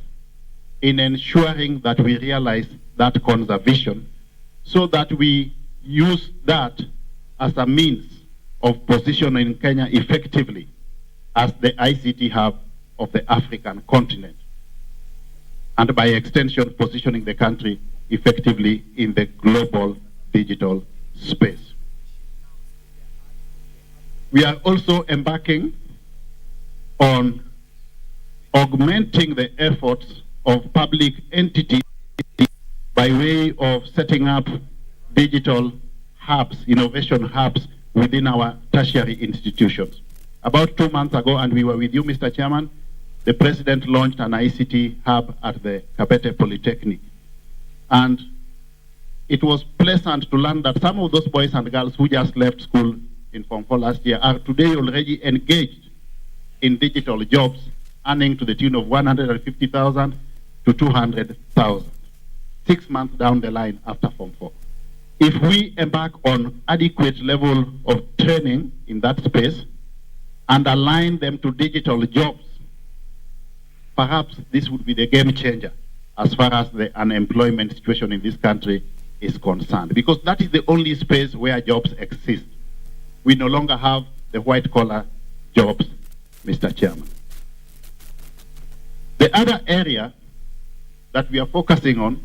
Speaker 7: in ensuring that we realize that Konza vision, so that we use that as a means of positioning Kenya effectively as the ICT hub of the African continent, and by extension positioning the country effectively in the global digital space. We are also embarking on augmenting the efforts of public entities by way of setting up digital hubs, innovation hubs within our tertiary institutions. About 2 months ago, and we were with you, Mr. Chairman, the President launched an ICT hub at the Kabete Polytechnic. And it was pleasant to learn that some of those boys and girls who just left school in Form 4 last year are today already engaged in digital jobs, earning to the tune of 150,000 to 200,000, 6 months down the line after Form 4. If we embark on adequate level of training in that space and align them to digital jobs, perhaps this would be the game changer as far as the unemployment situation in this country is concerned, because that is the only space where jobs exist. We no longer have the white-collar jobs, Mr. Chairman. The other area that we are focusing on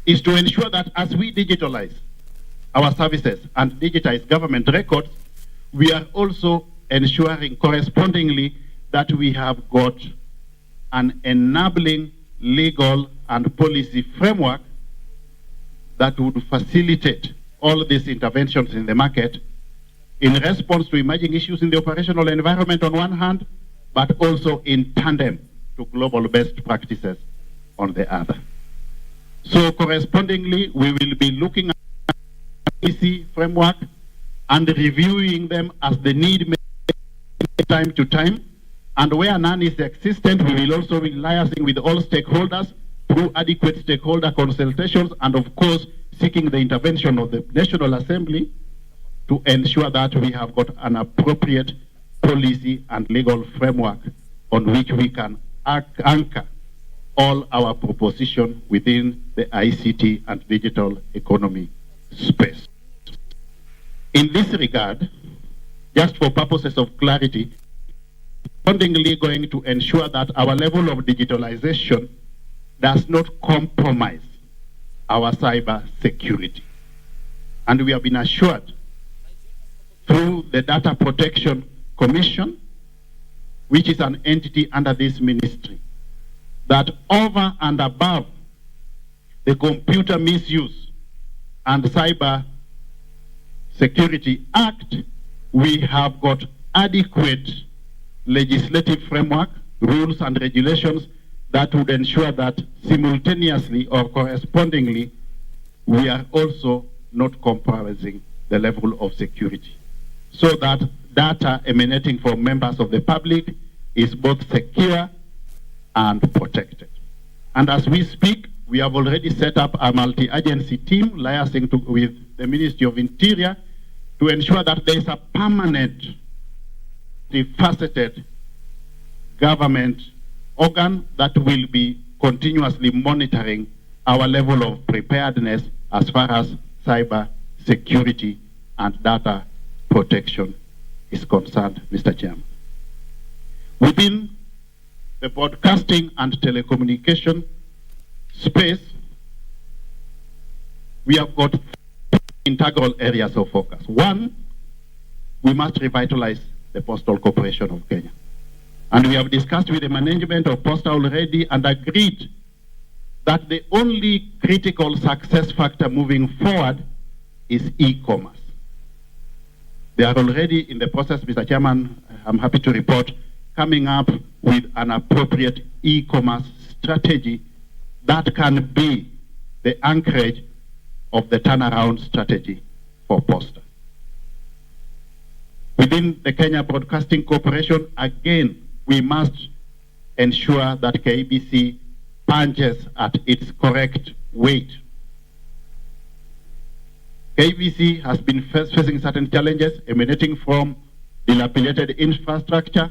Speaker 7: is to ensure that as we digitalize our services and digitize government records, we are also ensuring correspondingly that we have got an enabling legal and policy framework that would facilitate all these interventions in the market in response to emerging issues in the operational environment on one hand, but also in tandem to global best practices on the other. So correspondingly, we will be looking at the policy framework and reviewing them as the need may time to time. And where none is existent, we will also be liaising with all stakeholders through adequate stakeholder consultations and, of course, seeking the intervention of the National Assembly to ensure that we have got an appropriate policy and legal framework on which we can anchor all our proposition within the ICT and digital economy space. In this regard, just for purposes of clarity, accordingly going to ensure that our level of digitalization does not compromise our cyber security. And we have been assured through the Data Protection Commission, which is an entity under this ministry, that over and above the Computer Misuse and Cyber Security Act, we have got adequate legislative framework, rules and regulations that would ensure that simultaneously or correspondingly, we are also not compromising the level of security, so that data emanating from members of the public is both secure and protected. And as we speak, we have already set up a multi-agency team liaising with the Ministry of Interior to ensure that there is a permanent, faceted government organ that will be continuously monitoring our level of preparedness as far as cyber security and data protection is concerned, Mr. Chairman. Within the broadcasting and telecommunication space, we have got integral areas of focus. One, we must revitalize the Postal Corporation of Kenya. And we have discussed with the management of Posta already and agreed that the only critical success factor moving forward is e-commerce. They are already in the process, Mr. Chairman, I'm happy to report, coming up with an appropriate e-commerce strategy that can be the anchorage of the turnaround strategy for Posta. Within the Kenya Broadcasting Corporation, again, we must ensure that KBC punches at its correct weight. KBC has been facing certain challenges emanating from dilapidated infrastructure,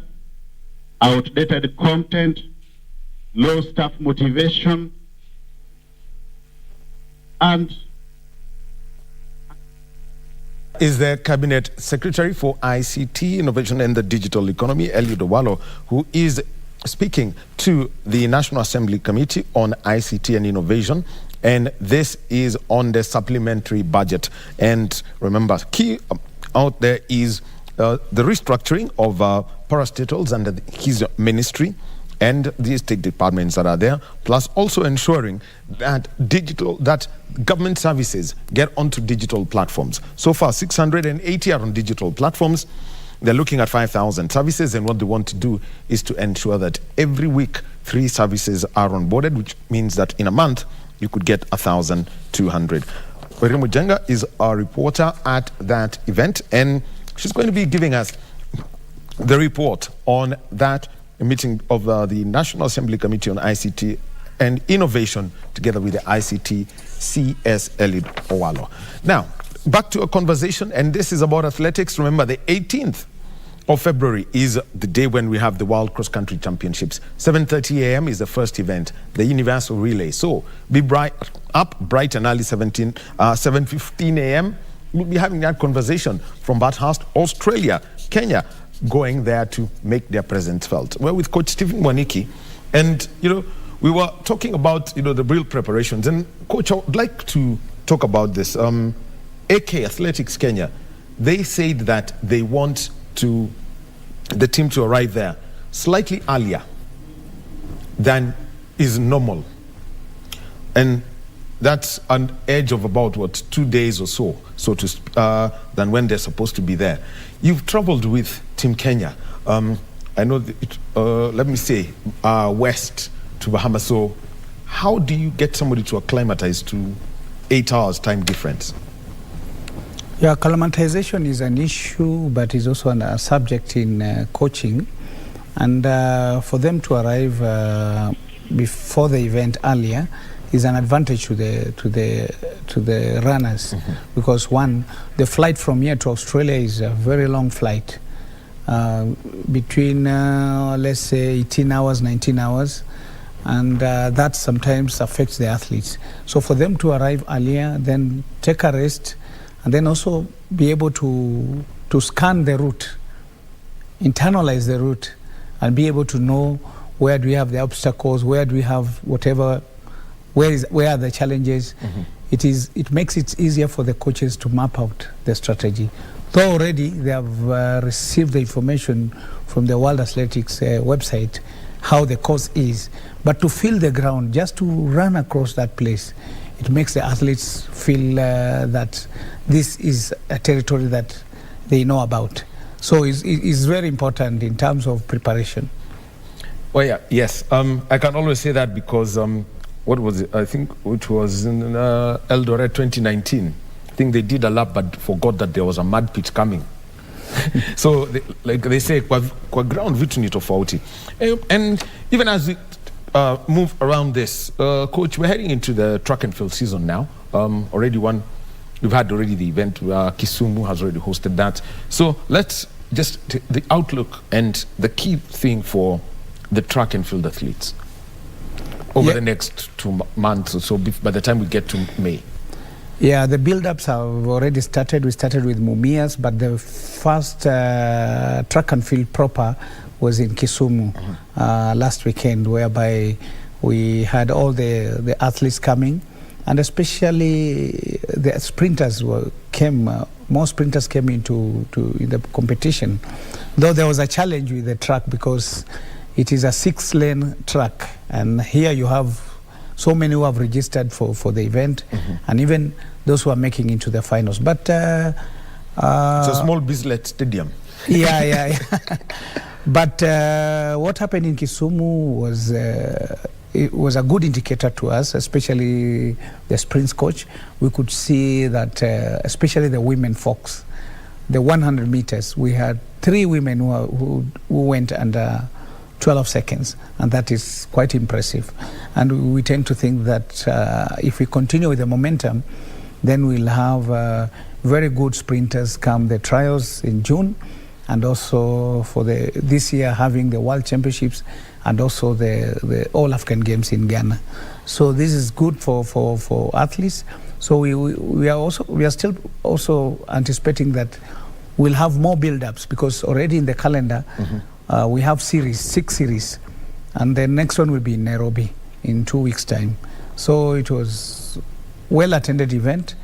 Speaker 7: outdated content, low staff motivation, and
Speaker 4: is the Cabinet Secretary for ICT, Innovation and the Digital Economy, Eliud Owalo, who is speaking to the National Assembly Committee on ICT and Innovation. And this is on the supplementary budget. And remember, key out there is the restructuring of parastatals under his ministry, and the state departments that are there, plus also ensuring that government services get onto digital platforms. So far, 680 are on digital platforms. They're looking at 5,000 services, and what they want to do is to ensure that every week 3 services are onboarded, which means that in a month you could get 1,200. Werimu Jenga is our reporter at that event, and she's going to be giving us the report on that meeting of the National Assembly Committee on ICT and Innovation together with the ICT CS Elid Owalo. Now, back to a conversation, and this is about athletics. Remember, the 18th of February is the day when we have the World Cross Country Championships. 7:30 a.m. is the first event, the Universal Relay. So be bright and early, 7:15 a.m. We'll be having that conversation from Bathurst, Australia, Kenya, going there to make their presence felt. We're with Coach Stephen Mwaniki, and we were talking about the real preparations. And Coach, I would like to talk about this. AK Athletics Kenya, they said that they want the team to arrive there slightly earlier than is normal, and that's an edge of about 2 days or so than when they're supposed to be there. You've traveled with Team Kenya. I know let me say west to Bahamas. So how do you get somebody to acclimatize to 8 hours time difference?
Speaker 6: Yeah, acclimatization is an issue, but is also a subject in coaching. And for them to arrive before the event earlier is an advantage to the runners, because one, the flight from here to Australia is a very long flight, between let's say 18 hours, 19 hours, and that sometimes affects the athletes. So for them to arrive earlier, then take a rest, and then also be able to scan the route, internalize the route, and be able to know where do we have the obstacles, where do we have whatever, where are the challenges. It makes it easier for the coaches to map out the strategy. Though already they have received the information from the World Athletics website, how the course is, but to feel the ground, just to run across that place, it makes the athletes feel that this is a territory that they know about. So it's very important in terms of preparation.
Speaker 4: Oh yeah, yes. I can always say that because what was it? I think which was in Eldoret 2019. I think they did a lap but forgot that there was a mud pit coming. So like they say, kwa ground vitu ni tofauti. And even as we move around this, Coach, we're heading into the track and field season now. We've had already the event. Kisumu has already hosted that. So let's just the outlook and the key thing for the track and field athletes over the next 2 months or so, by the time we get to May.
Speaker 6: Yeah, the build-ups have already started. We started with Mumias, but the first track and field proper was in Kisumu last weekend, whereby we had all the athletes coming, and especially the sprinters came. More sprinters came into the competition, though there was a challenge with the track because it is a 6-lane track, and here you have so many who have registered for the event, and even those who are making into the finals. But it's
Speaker 4: a small Bislett stadium.
Speaker 6: Yeah. But what happened in Kisumu was it was a good indicator to us, especially the sprints coach. We could see that, especially the women folks, the 100 meters, we had 3 women who went under 12 seconds, and that is quite impressive. And we tend to think that if we continue with the momentum, then we'll have very good sprinters come the trials in June, and also for this year having the World Championships and also the All African Games in Ghana. So this is good for athletes. So we are still also anticipating that we'll have more build-ups, because already in the calendar we have 6 series, and the next one will be in Nairobi in 2 weeks' time. So it was well-attended event,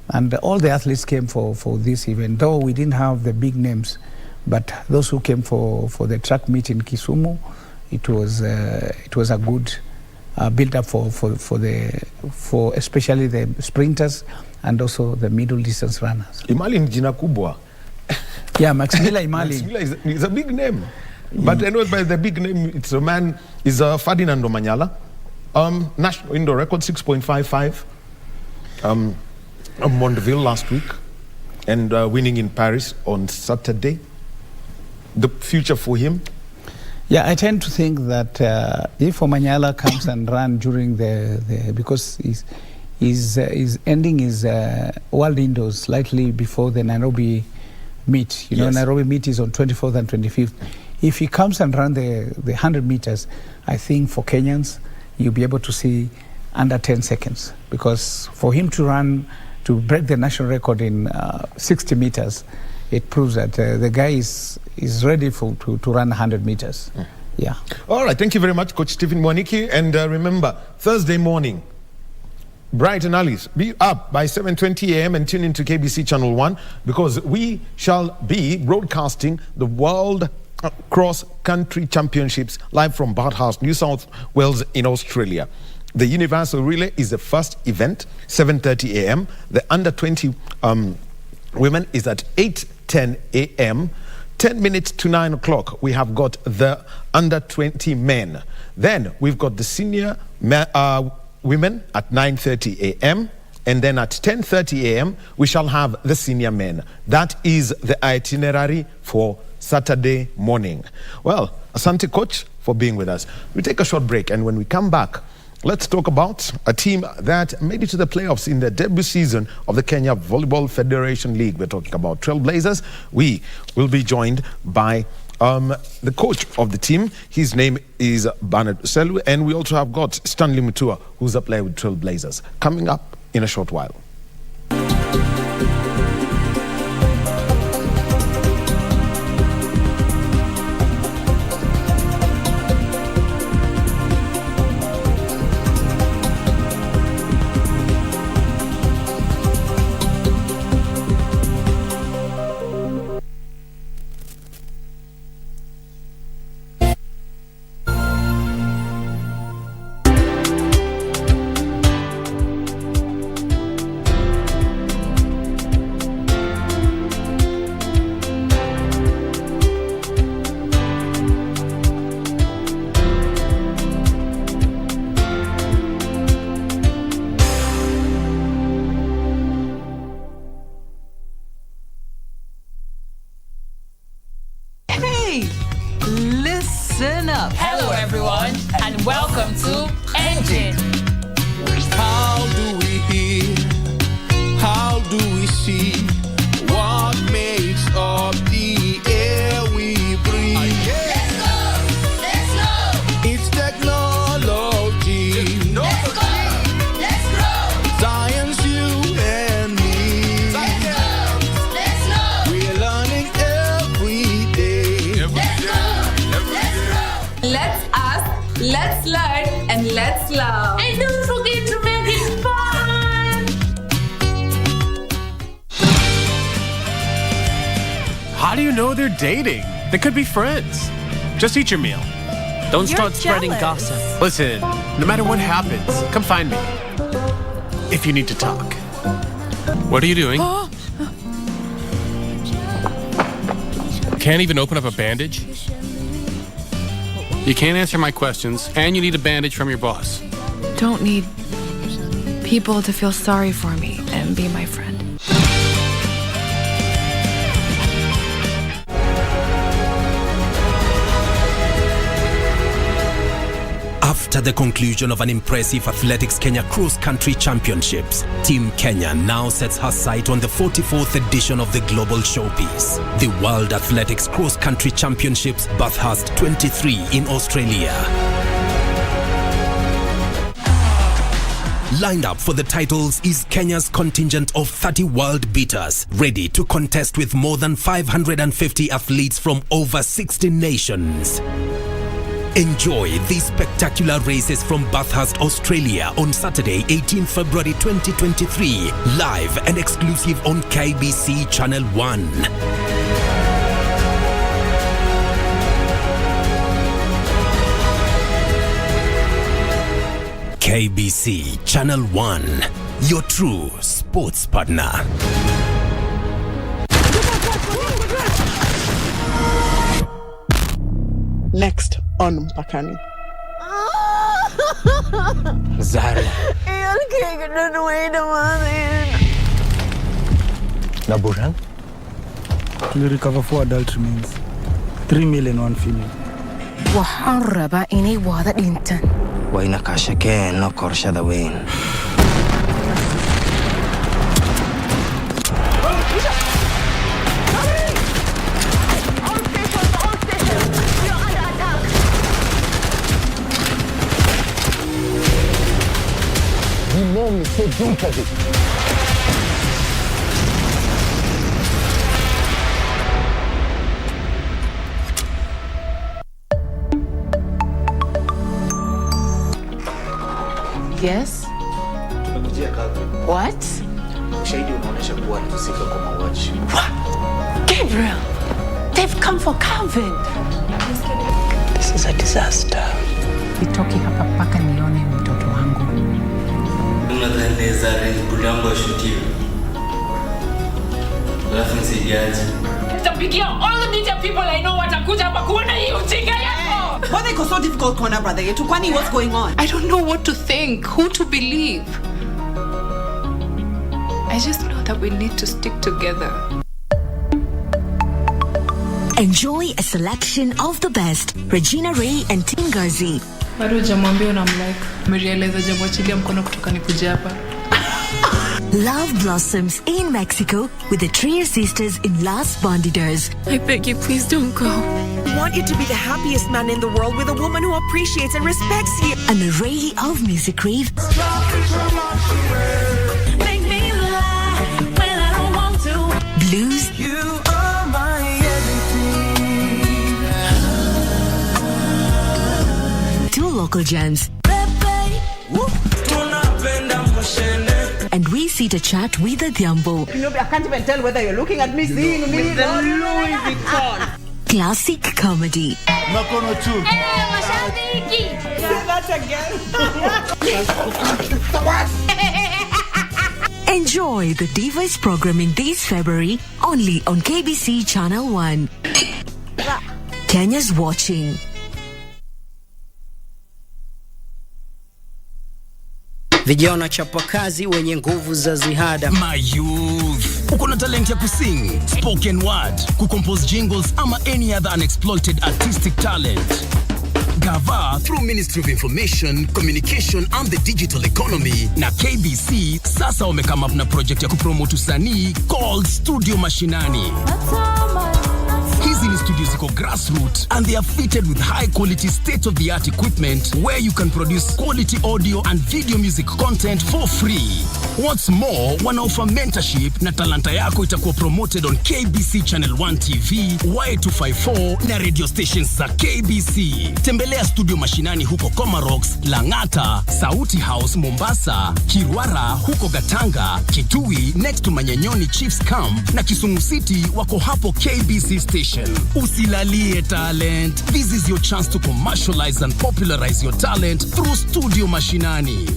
Speaker 6: and all the athletes came for this event, though we didn't have the big names, but those who came for the track meet in Kisumu, it was a good build-up for especially the sprinters and also the middle distance runners.
Speaker 4: Imali ni jina kubwa.
Speaker 6: Yeah, Max Miller Imali.
Speaker 4: Max Miller is a big name. But anyway, by the big name, it's a man, is Ferdinand Omanyala. National indoor record, 6.55. Mondeville last week. And winning in Paris on Saturday. The future for him?
Speaker 6: Yeah, I tend to think that if Omanyala comes and run during because he's ending his world indoors slightly before the Nairobi meet. You know, Nairobi meet is on 24th and 25th. If he comes and run the 100 meters, I think for Kenyans, you'll be able to see under 10 seconds. Because for him to break the national record in 60 meters, it proves that the guy is ready to run 100 meters. Yeah. All
Speaker 4: right, thank you very much, Coach Stephen Mwaniki. And remember, Thursday morning, bright and early, be up by 7:20 a.m. and tune into KBC Channel 1 because we shall be broadcasting the World Cross Country Championships live from Bathurst, New South Wales in Australia. The Universal Relay is the first event, 7:30 a.m. The Under-20 women is at 8:10 a.m. 10 minutes to 9 o'clock, we have got the Under-20 men. Then we've got the senior women at 9:30 a.m. And then at 10:30 a.m., we shall have the senior men. That is the itinerary for Saturday morning. Well, asante coach for being with us. We take a short break, and when we come back, let's talk about a team that made it to the playoffs in the debut season of the Kenya Volleyball Federation League. We're talking about Trailblazers. We will be joined by the coach of the team. His name is Bernard Selu, and we also have got Stanley Mutua, who's a player with Trailblazers, coming up in a short while.
Speaker 8: Listen up. Hello, everyone, and welcome to Engine.
Speaker 9: How do we hear? How do we see? What makes up the air we breathe?
Speaker 8: Let's go! Let's go!
Speaker 9: It's technology.
Speaker 8: Let's go! Let's grow!
Speaker 9: Science, you and me.
Speaker 8: Let's go! Let's know!
Speaker 9: We're learning every day.
Speaker 8: Let's go! Let's grow! Let's ask, let's learn, and let's love. And don't forget to make it fun!
Speaker 10: How do you know they're dating? They could be friends. Just eat your meal. Don't start spreading gossip. Listen, no matter what happens, come find me. If you need to talk. What are you doing? Can't even open up a bandage? You can't answer my questions, and you need a bandage from your boss.
Speaker 11: Don't need people to feel sorry for me and be my friend.
Speaker 12: After the conclusion of an impressive Athletics Kenya Cross Country Championships, Team Kenya now sets her sight on the 44th edition of the Global Showpiece, the World Athletics Cross Country Championships Bathurst 23 in Australia. Lined up for the titles is Kenya's contingent of 30 world beaters, ready to contest with more than 550 athletes from over 60 nations. Enjoy these spectacular races from Bathurst, Australia on Saturday, 18 February 2023, live and exclusive on KBC Channel 1. KBC Channel 1, your true sports partner.
Speaker 13: Next on Mpakani.
Speaker 14: Zari. Na Burhan?
Speaker 15: We recover 4 adult remains. 3 male and 1 female.
Speaker 16: Waxaan rabaa inay wada dhintaan.
Speaker 14: Wayna ka shakeen qorshada weyn. Dinami se juntadı.
Speaker 16: Yes? What?
Speaker 14: Ushahidi unaonyesha kuwa alihusika kwa mauaji.
Speaker 16: Gabriel! They've come for Calvin!
Speaker 14: This is a disaster.
Speaker 16: Nitoki hapa mpaka nione mtoto wangu.
Speaker 17: Unadhani Zari budango ashutiwe. Alafu nisijaji.
Speaker 8: Nitapigia all the media people I know watakuja hapa kuona hii ujinga yako.
Speaker 18: Why they so difficult corner brother yetu? Kwani what's going on?
Speaker 11: I don't know what to think, who to believe. I just know that we need to stick together.
Speaker 19: Enjoy a selection of the best. Regina Ray and Tingazi.
Speaker 11: Bado hujamwambia unamlike. Umerealize hujamwachilia mkono kutoka nikuje hapa.
Speaker 19: Love blossoms in Mexico with the trio sisters in Las Bandidas.
Speaker 11: I beg you, please don't go.
Speaker 18: We want you to be the happiest man in the world with a woman who appreciates and respects you.
Speaker 19: An array of music rave.
Speaker 18: Make me lie when I don't want to.
Speaker 19: Blues.
Speaker 18: You are my everything.
Speaker 19: 2 local jams. And we sit to chat with the Diambo.
Speaker 18: You know, I can't even tell whether you're looking at me, seeing me, with the Louis Vuitton.
Speaker 19: Classic comedy.
Speaker 18: Makono too. Hey, mashabiki. Say that
Speaker 19: again. Enjoy the Divas programming this February only on KBC Channel 1. Kenya's watching.
Speaker 14: Vijana chapakazi wenye nguvu za ziada.
Speaker 12: My youth, uko na talent ya kusing, spoken word, kucompose jingles ama any other unexploited artistic talent. Gava through Ministry of Information, Communication and the Digital Economy na KBC sasa wamekama up na project ya kupromote usanii called Studio Mashinani. Hizi ni studios ziko grassroots and they are fitted with high quality state-of-the-art equipment where you can produce quality audio and video music content for free. What's more, wanaoffer mentorship na talanta yako itakuwa promoted on KBC Channel 1 TV, Y254 na radio stations za KBC. Tembelea Studio Mashinani huko Comarox, Langata, Sauti House Mombasa, Kirwara huko Gatanga, Kitui next to Manyanyoni Chiefs Camp na Kisumu City wako hapo KBC station. Usilalie talent. This is your chance to commercialize and popularize your talent through Studio Mashinani.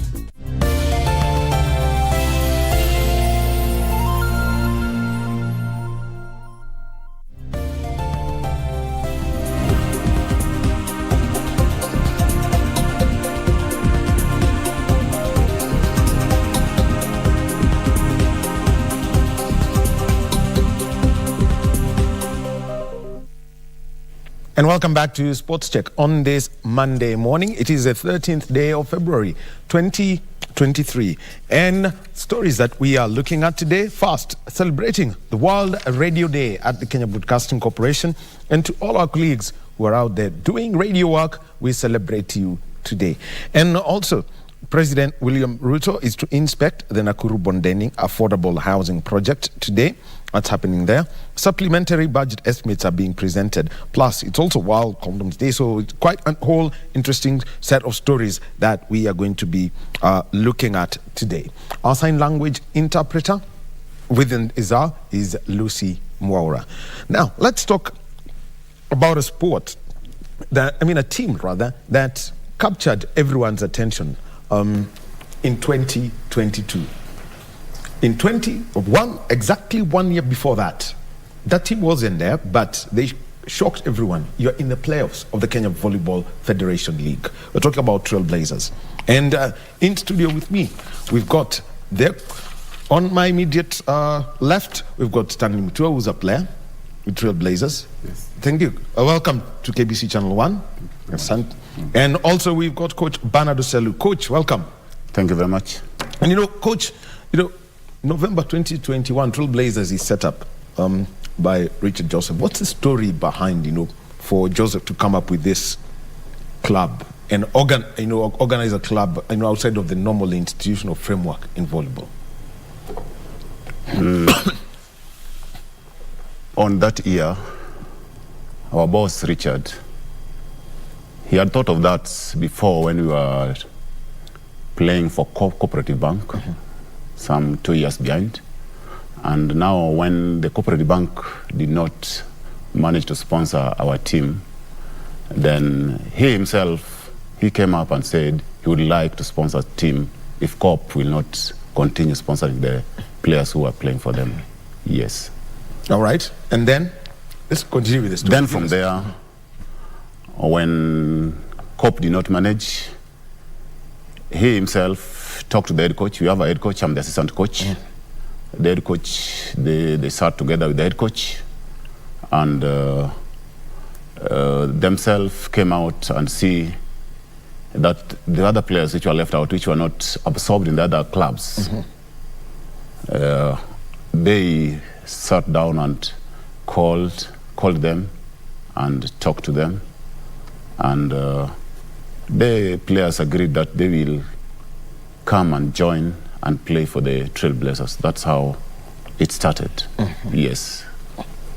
Speaker 4: And welcome back to Sports Check on this Monday morning. It is the 13th day of February 2023. And stories that we are looking at today. First, celebrating the World Radio Day at the Kenya Broadcasting Corporation. And to all our colleagues who are out there doing radio work, we celebrate you today. And also, President William Ruto is to inspect the Nakuru Bondeni affordable housing project today. What's happening there? Supplementary budget estimates are being presented. Plus, it's also World Condoms Day, so it's quite a whole interesting set of stories that we are going to be looking at today. Our sign language interpreter within IZA is Lucy Mwaura. Now, let's talk about a team that captured everyone's attention in 2022. In exactly 1 year before that team wasn't there, but they shocked everyone. You're in the playoffs of the Kenya Volleyball Federation League. We're talking about Trailblazers. And in studio with me, we've got there, on my immediate left, we've got Stanley Mutua, who's a player with Trailblazers.
Speaker 20: Yes.
Speaker 4: Thank you. Welcome to KBC Channel 1. And also we've got Coach Bernardo Selu. Coach, welcome.
Speaker 20: Thank you very much.
Speaker 4: And Coach, November 2021, Trailblazers is set up by Richard Joseph. What's the story behind, for Joseph to come up with this club and organize a club, outside of the normal institutional framework in volleyball?
Speaker 20: On that year, our boss, Richard, he had thought of that before when we were playing for Cooperative Bank, some 2 years behind. And now when the Cooperative Bank did not manage to sponsor our team, then he himself, he came up and said he would like to sponsor a team if Coop will not continue sponsoring the players who are playing for them. Yes.
Speaker 4: All right. And then, let's continue with this.
Speaker 20: Then from there, when Coop did not manage, he himself talked to the head coach. We have a head coach, I'm the assistant coach. The head coach, they sat together with the head coach, and themselves came out and see that the other players which were left out, which were not absorbed in the other clubs, they sat down and called them and talked to them, and the players agreed that they will come and join and play for the Trailblazers. That's how it started. Yes.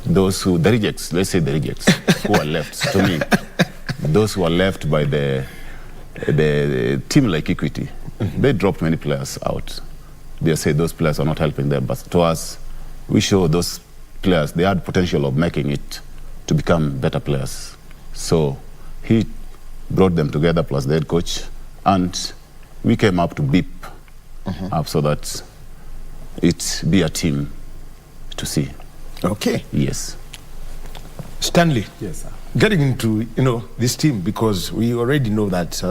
Speaker 20: The rejects, let's say the rejects, who are left, to me, those who are left by the team like Equity, they dropped many players out. They say those players are not helping them, but to us, we show those players, they had potential of making it to become better players. So he brought them together, plus the head coach, and we came up to beep up so that it be a team to see.
Speaker 4: Okay.
Speaker 20: Yes.
Speaker 4: Stanley.
Speaker 20: Yes, sir.
Speaker 4: Getting into this team, because we already know that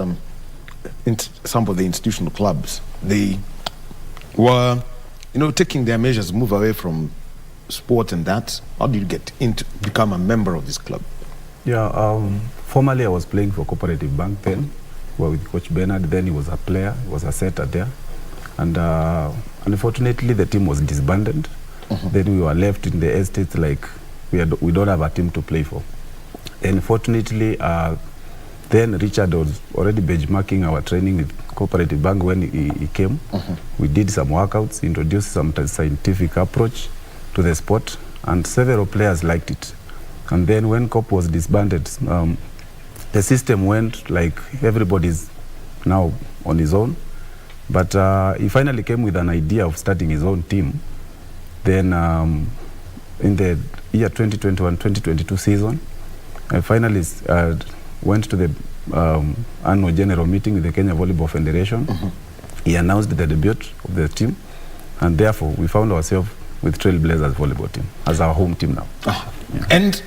Speaker 4: in some of the institutional clubs, they were taking their measures, move away from sport and that. How did you get into become a member of this club?
Speaker 21: Yeah, formerly I was playing for Cooperative Bank then, with Coach Bernard. Then he was a player, he was a setter there. And unfortunately, the team was disbanded. Then we were left in the estate like we don't have a team to play for. Unfortunately, then Richard was already benchmarking our training with Cooperative Bank when he came. We did some workouts, introduced some scientific approach to the sport, and several players liked it. And then when Coop was disbanded, the system went like everybody's now on his own. But he finally came with an idea of starting his own team. Then in the year 2021-2022 season, I finally went to the annual general meeting with the Kenya Volleyball Federation. He announced the debut of the team, and therefore we found ourselves with Trailblazers volleyball team as our home team now. Yeah.
Speaker 4: And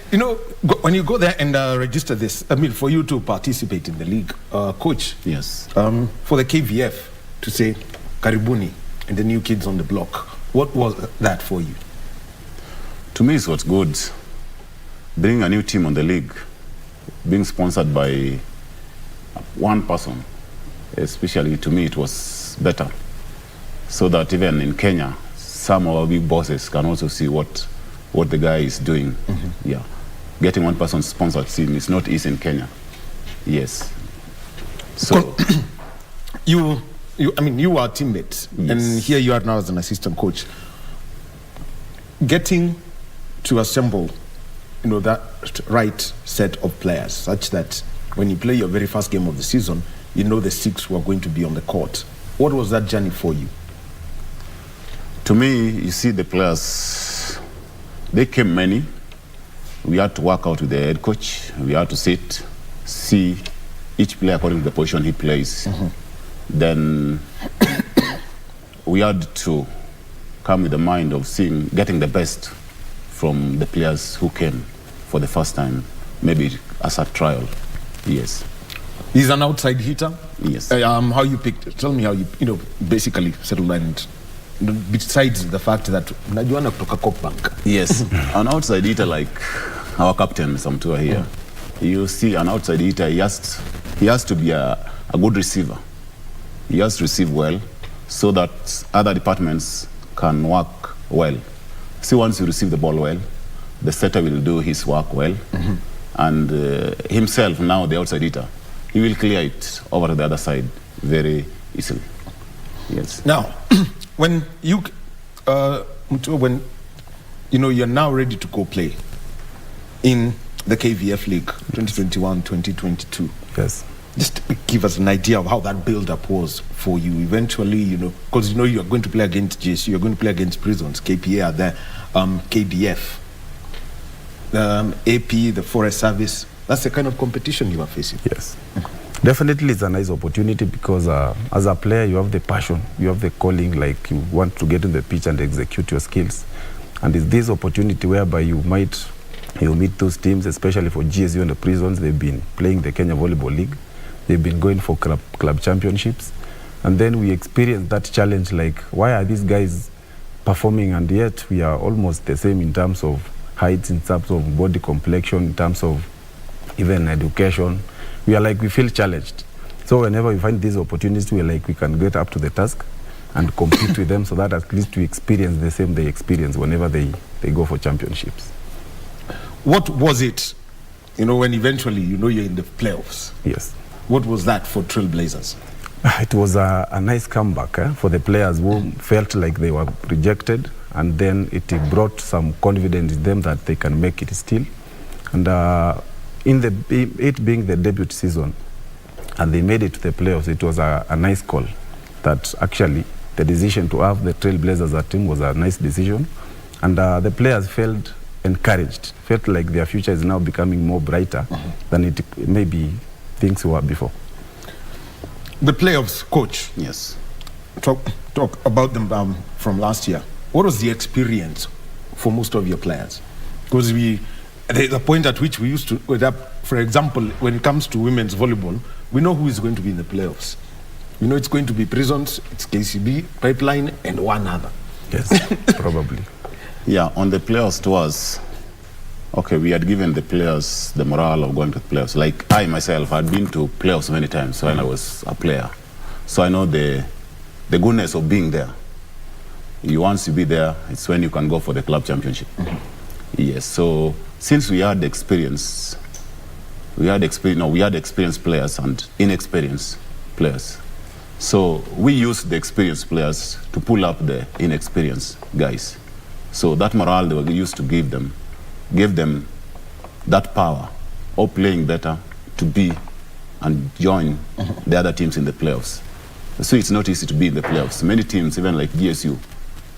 Speaker 4: when you go there and register this, for you to participate in the league, coach,
Speaker 20: yes,
Speaker 4: for the KVF to say Karibuni and the new kids on the block, what was that for you?
Speaker 20: To me, it was good. Bringing a new team on the league, being sponsored by one person, especially to me, it was better. So that even in Kenya, some of our big bosses can also see what the guy is doing. Yeah, getting one person sponsored team is not easy in Kenya. Yes. So
Speaker 4: you are teammates, yes, and here you are now as an assistant coach. Getting to assemble, that right set of players, such that when you play your very first game of the season, the 6 who are going to be on the court. What was that journey for you?
Speaker 20: To me, you see the players, they came many. We had to work out with the head coach. We had to see each player according to the position he plays. then we had to come with the mind of getting the best from the players who came for the first time, maybe as a trial. Yes.
Speaker 4: He's an outside hitter.
Speaker 20: Yes.
Speaker 4: How you picked it? Tell me how you basically settled and besides the fact that Najuana kutoka Coop Bank.
Speaker 20: Yes. An outside hitter like our captain Samtua here. You see, an outside hitter, he has to be a good receiver. He has to receive well so that other departments can work well. See, once you receive the ball well, the setter will do his work well. And himself, now the outside hitter, he will clear it over to the other side very easily. Yes.
Speaker 4: Now, when you're now ready to go play in the KVF League 2021-2022.
Speaker 21: Yes.
Speaker 4: Just give us an idea of how that build-up was for you eventually, because you're going to play against JSU, you're going to play against Prisons, KPA are there, KBF, AP, the Forest Service. That's the kind of competition you are facing.
Speaker 21: Yes. Definitely it's a nice opportunity because as a player you have the passion, you have the calling, like you want to get in the pitch and execute your skills. And it's this opportunity whereby you meet those teams, especially for GSU and the Prisons. They've been playing the Kenya Volleyball League. They've been going for club championships. And then we experience that challenge, like, why are these guys performing and yet we are almost the same in terms of heights, in terms of body complexion, in terms of even education. We feel challenged. So whenever we find these opportunities, we can get up to the task and compete with them so that at least we experience the same they experience whenever they go for championships.
Speaker 4: What was it, when eventually you're in the playoffs?
Speaker 21: Yes.
Speaker 4: What was that for Trailblazers?
Speaker 21: It was a nice comeback for the players who felt like they were rejected, and then it brought some confidence in them that they can make it still. And it being the debut season, and they made it to the playoffs, it was a nice call. That actually the decision to have the Trailblazers as a team was a nice decision, and the players felt encouraged, felt like their future is now becoming more brighter than it maybe things were before.
Speaker 4: The playoffs, coach.
Speaker 20: Yes.
Speaker 4: Talk about them from last year. What was the experience for most of your players? Because there's a point at which we used to, for example, when it comes to women's volleyball, we know who is going to be in the playoffs. We know it's going to be Prisons, it's KCB, Pipeline, and one other.
Speaker 21: Yes, probably.
Speaker 20: Yeah, on the playoffs tours, we had given the players the morale of going to the playoffs. Like I myself had been to playoffs many times when I was a player. So I know the goodness of being there. Once you be there, it's when you can go for the club championship. Yes, so since we had experience, we had experienced players and inexperienced players. So we used the experienced players to pull up the inexperienced guys. So that morale they were used to give them that power of playing better to be and join the other teams in the playoffs. So it's not easy to be in the playoffs. Many teams, even like GSU,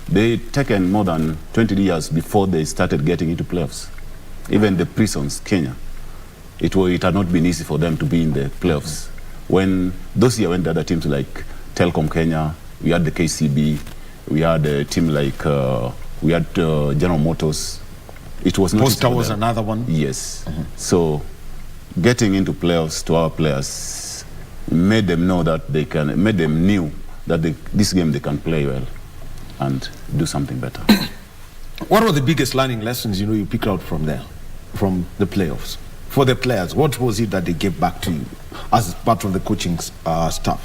Speaker 20: they taken more than 20 years before they started getting into playoffs. Even the Prisons, Kenya, it had not been easy for them to be in the playoffs. When the other teams like Telcom Kenya, we had the KCB, we had a team like we had General Motors. It was not
Speaker 4: Posta was another one.
Speaker 20: Yes. So getting into playoffs to our players made them know that made them knew that this game they can play well and do something better.
Speaker 4: What were the biggest learning lessons you picked out from there, from the playoffs? For the players, what was it that they gave back to you as part of the coaching staff?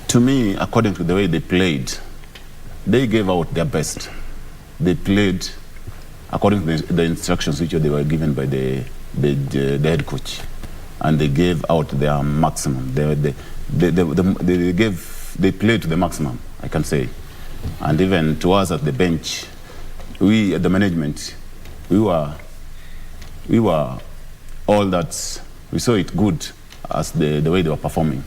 Speaker 20: To me, according to the way they played, they gave out their best. They played according to the instructions which they were given by the head coach, and they gave out their maximum. They played to the maximum, I can say. And even to us at the bench, we at the management, we were all that, we saw it good as the way they were performing.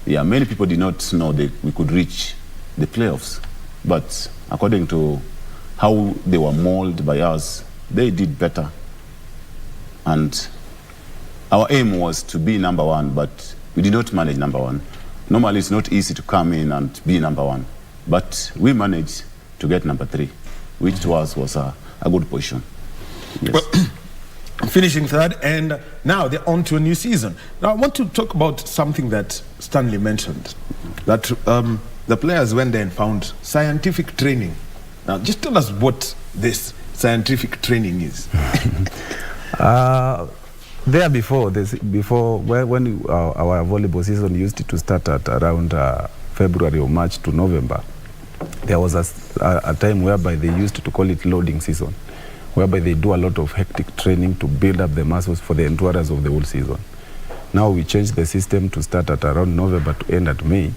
Speaker 20: Yeah, many people did not know that we could reach the playoffs, but according to how they were molded by us, they did better. And our aim was to be number one, but we did not manage number one. normally it's not easy to come in and be number one. But we managed to get number 3, which to us was a good position. Yes.
Speaker 4: Well, finishing third, and now they're on to a new season. Now I want to talk about something that Stanley mentioned, that the players went there and found scientific training. Now just tell us what this scientific training is.
Speaker 21: There before when our volleyball season used to start at around February or March to November, there was a time whereby they used to call it loading season, whereby they do a lot of hectic training to build up the muscles for the endurance of the whole season. Now we changed the system to start at around November to end at May,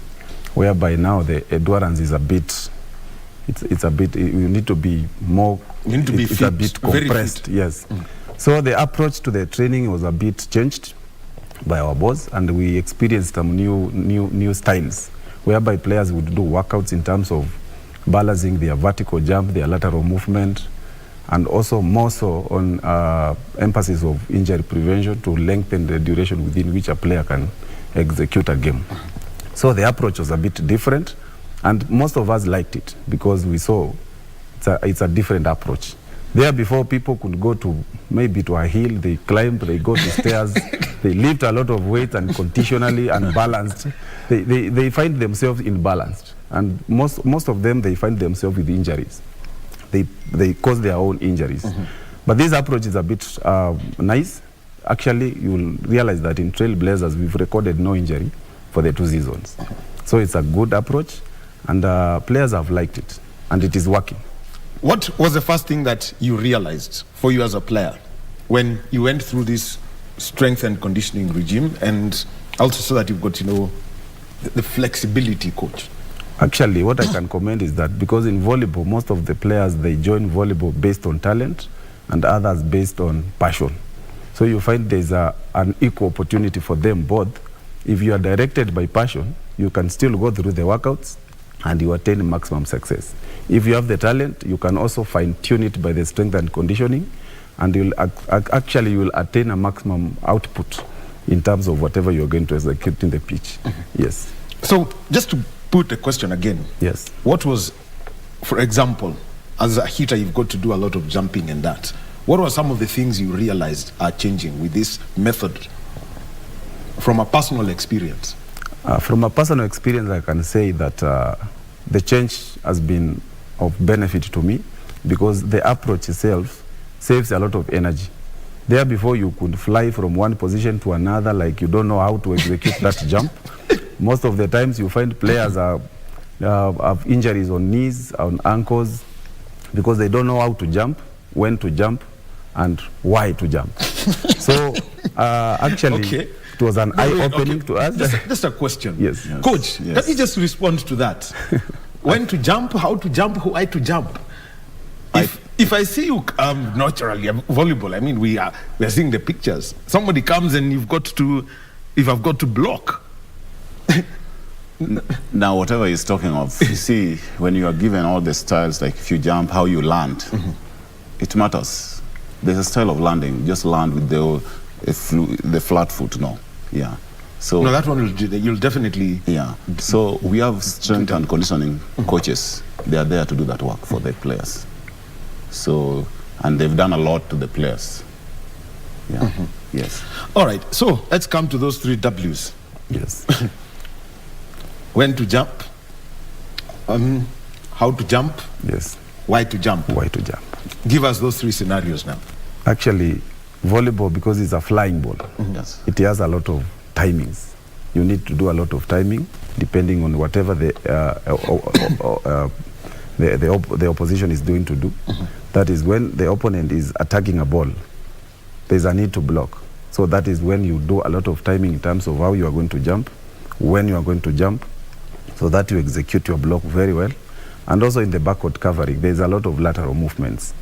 Speaker 21: whereby now the endurance is a bit, it's a bit, you need to be more,
Speaker 4: you need to be
Speaker 21: fit,
Speaker 4: a
Speaker 21: bit compressed, yes. So the approach to the training was a bit changed by our boss, and we experienced some new styles, whereby players would do workouts in terms of balancing their vertical jump, their lateral movement, and also more so on emphasis of injury prevention to lengthen the duration within which a player can execute a game. So the approach was a bit different, and most of us liked it because we saw it's a different approach. There before, people could go to maybe to a hill, they climb, they go to stairs, they lift a lot of weight and conditionally unbalanced. They find themselves imbalanced, and most of them, they find themselves with injuries. They cause their own injuries. But this approach is a bit nice. Actually, you will realize that in Trailblazers, we've recorded no injury for the 2 seasons. So it's a good approach, and players have liked it, and it is working.
Speaker 4: What was the first thing that you realized for you as a player when you went through this strength and conditioning regime, and also so that you've got, you know, the flexibility, coach?
Speaker 21: Actually, what I can comment is that because in volleyball, most of the players, they join volleyball based on talent and others based on passion. So you find there's an equal opportunity for them both. If you are directed by passion, you can still go through the workouts and you attain maximum success. If you have the talent, you can also fine-tune it by the strength and conditioning, and you'll attain a maximum output in terms of whatever you're going to execute in the pitch. Yes.
Speaker 4: So just to put the question again,
Speaker 21: yes.
Speaker 4: What was, for example, as a hitter, you've got to do a lot of jumping and that. What were some of the things you realized are changing with this method from a personal experience?
Speaker 21: From a personal experience, I can say that the change has been of benefit to me because the approach itself saves a lot of energy. There before, you could fly from one position to another like you don't know how to execute that jump. Most of the times you find players have injuries on knees, on ankles, because they don't know how to jump, when to jump, and why to jump. So actually, it was an eye-opening to us.
Speaker 4: Just a question.
Speaker 21: Yes.
Speaker 4: Coach, can you just respond to that? When to jump, how to jump, why to jump? If I see you naturally, volleyball, I mean, we are seeing the pictures. Somebody comes and you've got to block.
Speaker 20: Now, whatever he's talking of, you see, when you are given all the styles, like if you jump, how you land, it matters. There's a style of landing. You just land with the flat foot, no. Yeah. So
Speaker 4: no, that one you'll definitely.
Speaker 20: Yeah. So we have strength and conditioning coaches. They are there to do that work for the players. So, and they've done a lot to the players. Yeah. Yes.
Speaker 4: All right. So let's come to those 3 W's.
Speaker 21: Yes.
Speaker 4: When to jump, how to jump,
Speaker 21: yes,
Speaker 4: why to jump.
Speaker 21: Why to jump.
Speaker 4: Give us those 3 scenarios now.
Speaker 21: Actually, volleyball, because it's a flying ball,
Speaker 20: yes,
Speaker 21: it has a lot of timings. You need to do a lot of timing depending on whatever the opposition is doing to do. That is when the opponent is attacking a ball, there's a need to block. So that is when you do a lot of timing in terms of how you are going to jump, when you are going to jump, so that you execute your block very well. And also in the backward covering, there's a lot of lateral movements.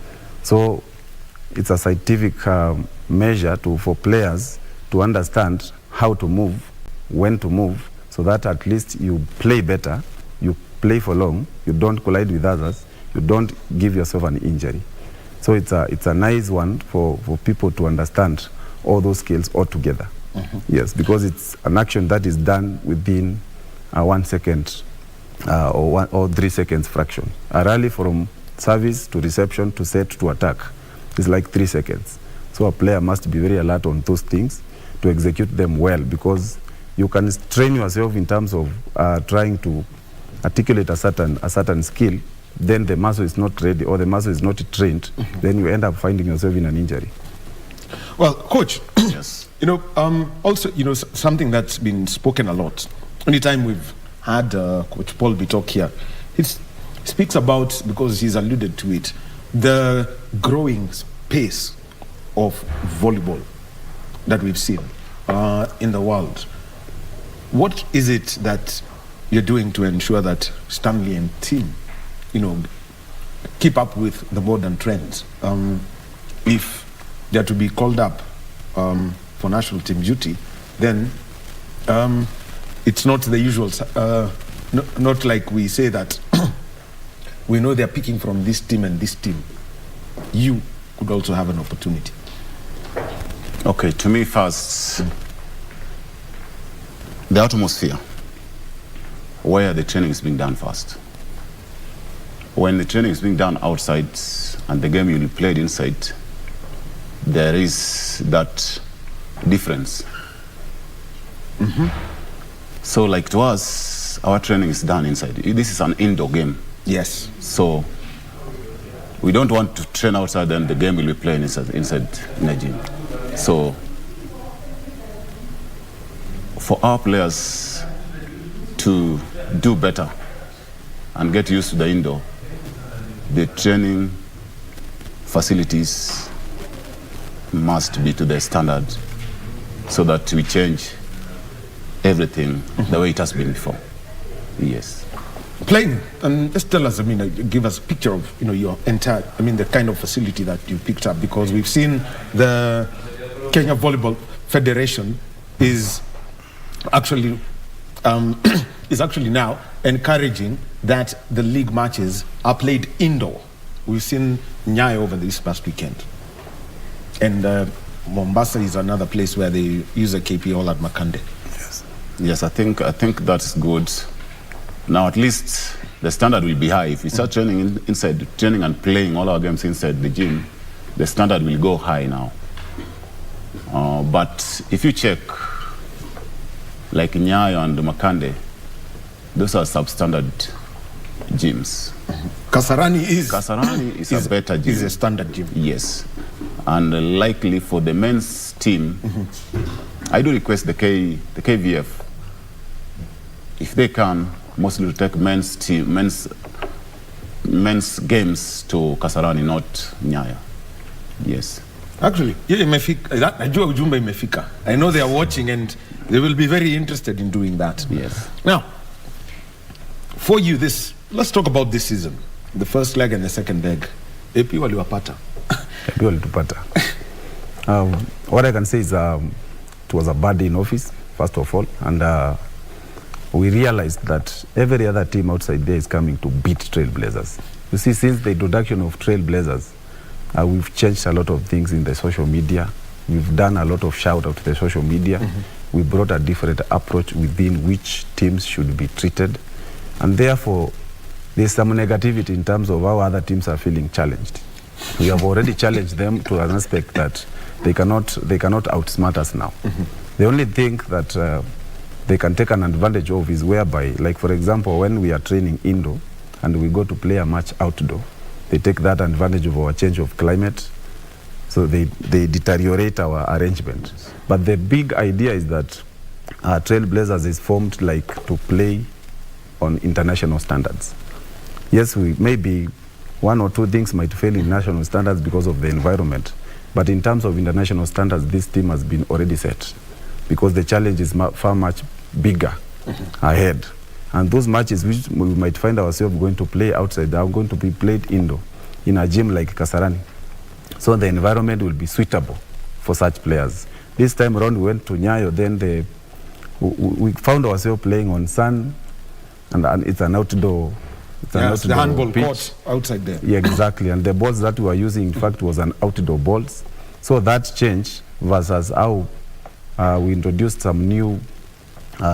Speaker 21: So it's a scientific measure for players to understand how to move, when to move, so that at least you play better, you play for long, you don't collide with others, you don't give yourself an injury. So it's a nice one for people to understand all those skills all together. Yes, because it's an action that is done within 1 second or 3 seconds fraction. A rally from service to reception to set to attack is like 3 seconds. So a player must be very alert on those things to execute them well, because you can train yourself in terms of trying to articulate a certain skill, then the muscle is not ready or the muscle is not trained, then you end up finding yourself in an injury.
Speaker 4: Well, Coach, yes. Also, something that's been spoken a lot. Anytime we've had Coach Paul Bitok here, he speaks about, because he's alluded to it, the growing pace of volleyball that we've seen in the world. What is it that you're doing to ensure that Stanley and team, keep up with the modern trends? If they're to be called up for national team duty, then it's not the usual, not like we say that we know they're picking from this team and this team. You could also have an opportunity.
Speaker 20: Okay, to me first, the atmosphere where the training is being done first. When the training is being done outside and the game will be played inside, there is that difference. So like to us, our training is done inside. This is an indoor game.
Speaker 4: Yes.
Speaker 20: So we don't want to train outside and the game will be played inside in a gym. So for our players to do better and get used to the indoor, the training facilities must be to the standard so that we change everything the way it has been before. Yes.
Speaker 4: Playing, and just tell us, give us a picture of, your entire, the kind of facility that you picked up, because we've seen the Kenya Volleyball Federation is actually now encouraging that the league matches are played indoor. We've seen Nyayo over this past weekend. And Mombasa is another place where they use a KP all at Makande.
Speaker 20: Yes, I think that's good. Now at least the standard will be high. If we start training and playing all our games inside the gym, the standard will go high now. But if you check, like Nyayo and Makande, those are substandard gyms.
Speaker 4: Kasarani
Speaker 20: is a better gym.
Speaker 4: Is a standard gym.
Speaker 20: Yes. And likely for the men's team, I do request the KVF, if they can, mostly to take men's games to Kasarani, not Nyayo. Yes.
Speaker 4: Actually, I know they are watching and they will be very interested in doing that.
Speaker 20: Yes.
Speaker 4: Now, for you, let's talk about this season. The first leg and the second leg. AP waliwapata.
Speaker 21: AP walitupata. What I can say is it was a bad day in office, first of all, and we realized that every other team outside there is coming to beat Trailblazers. You see, since the introduction of Trailblazers, we've changed a lot of things in the social media. We've done a lot of shout out to the social media. We brought a different approach within which teams should be treated. And therefore, there's some negativity in terms of how other teams are feeling challenged. We have already challenged them to an aspect that they cannot outsmart us now. The only thing that they can take an advantage of is whereby, like for example, when we are training indoor and we go to play a match outdoor, they take that advantage of our change of climate, so they deteriorate our arrangement. But the big idea is that Trailblazers is formed like to play on international standards. Yes, maybe one or two things might fail in national standards because of the environment, but in terms of international standards, this team has been already set, because the challenge is far much bigger ahead. And those matches which we might find ourselves going to play outside are going to be played indoor in a gym like Kasarani. So the environment will be suitable for such players. This time around we went to Nyayo, then we found ourselves playing on sun, and it's an outdoor.
Speaker 4: It's the handball court outside there.
Speaker 21: Yeah, exactly. And the balls that we were using, in fact, was an outdoor balls. So that change versus how we introduced some new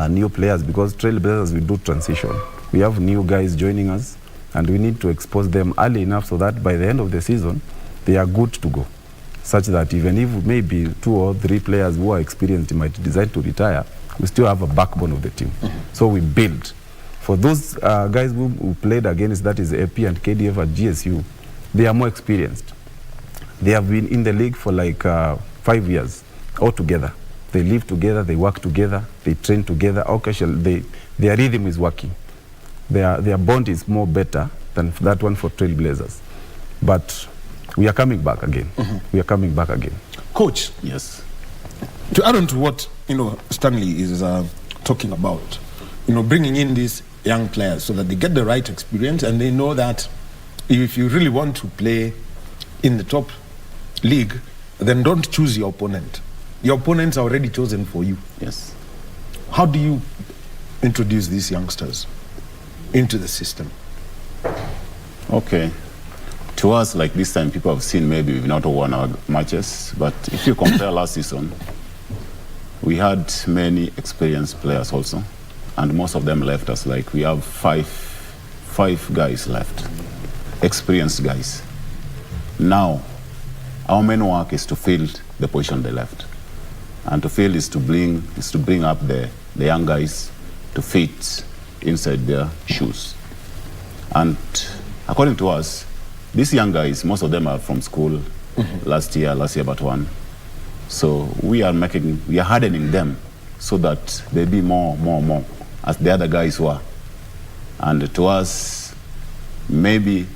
Speaker 21: new players, because Trailblazers, we do transition. We have new guys joining us, and we need to expose them early enough so that by the end of the season, they are good to go. Such that even if maybe 2 or 3 players who are experienced might decide to retire, we still have a backbone of the team. So we build. For those guys who played against, that is AP and KDF at GSU, they are more experienced. They have been in the league for like 5 years altogether. They live together, they work together, they train together. Occasionally, their rhythm is working. Their bond is more better than that one for Trailblazers. But we are coming back again. We are coming back again.
Speaker 4: Coach.
Speaker 21: Yes.
Speaker 4: To add on to what Stanley is talking about, bringing in these young players so that they get the right experience and they know that if you really want to play in the top league, then don't choose your opponent. Your opponents are already chosen for you.
Speaker 21: Yes.
Speaker 4: How do you introduce these youngsters into the system?
Speaker 20: Okay. To us, like this time, people have seen maybe we've not won our matches, but if you compare last season, we had many experienced players also, and most of them left us. Like we have five guys left, experienced guys. Now, our main work is to fill the position they left, and to fill is to bring up the young guys to fit inside their shoes. And according to us, these young guys, most of them are from school last year but one. So we are hardening them so that they be more as the other guys were. And to us, maybe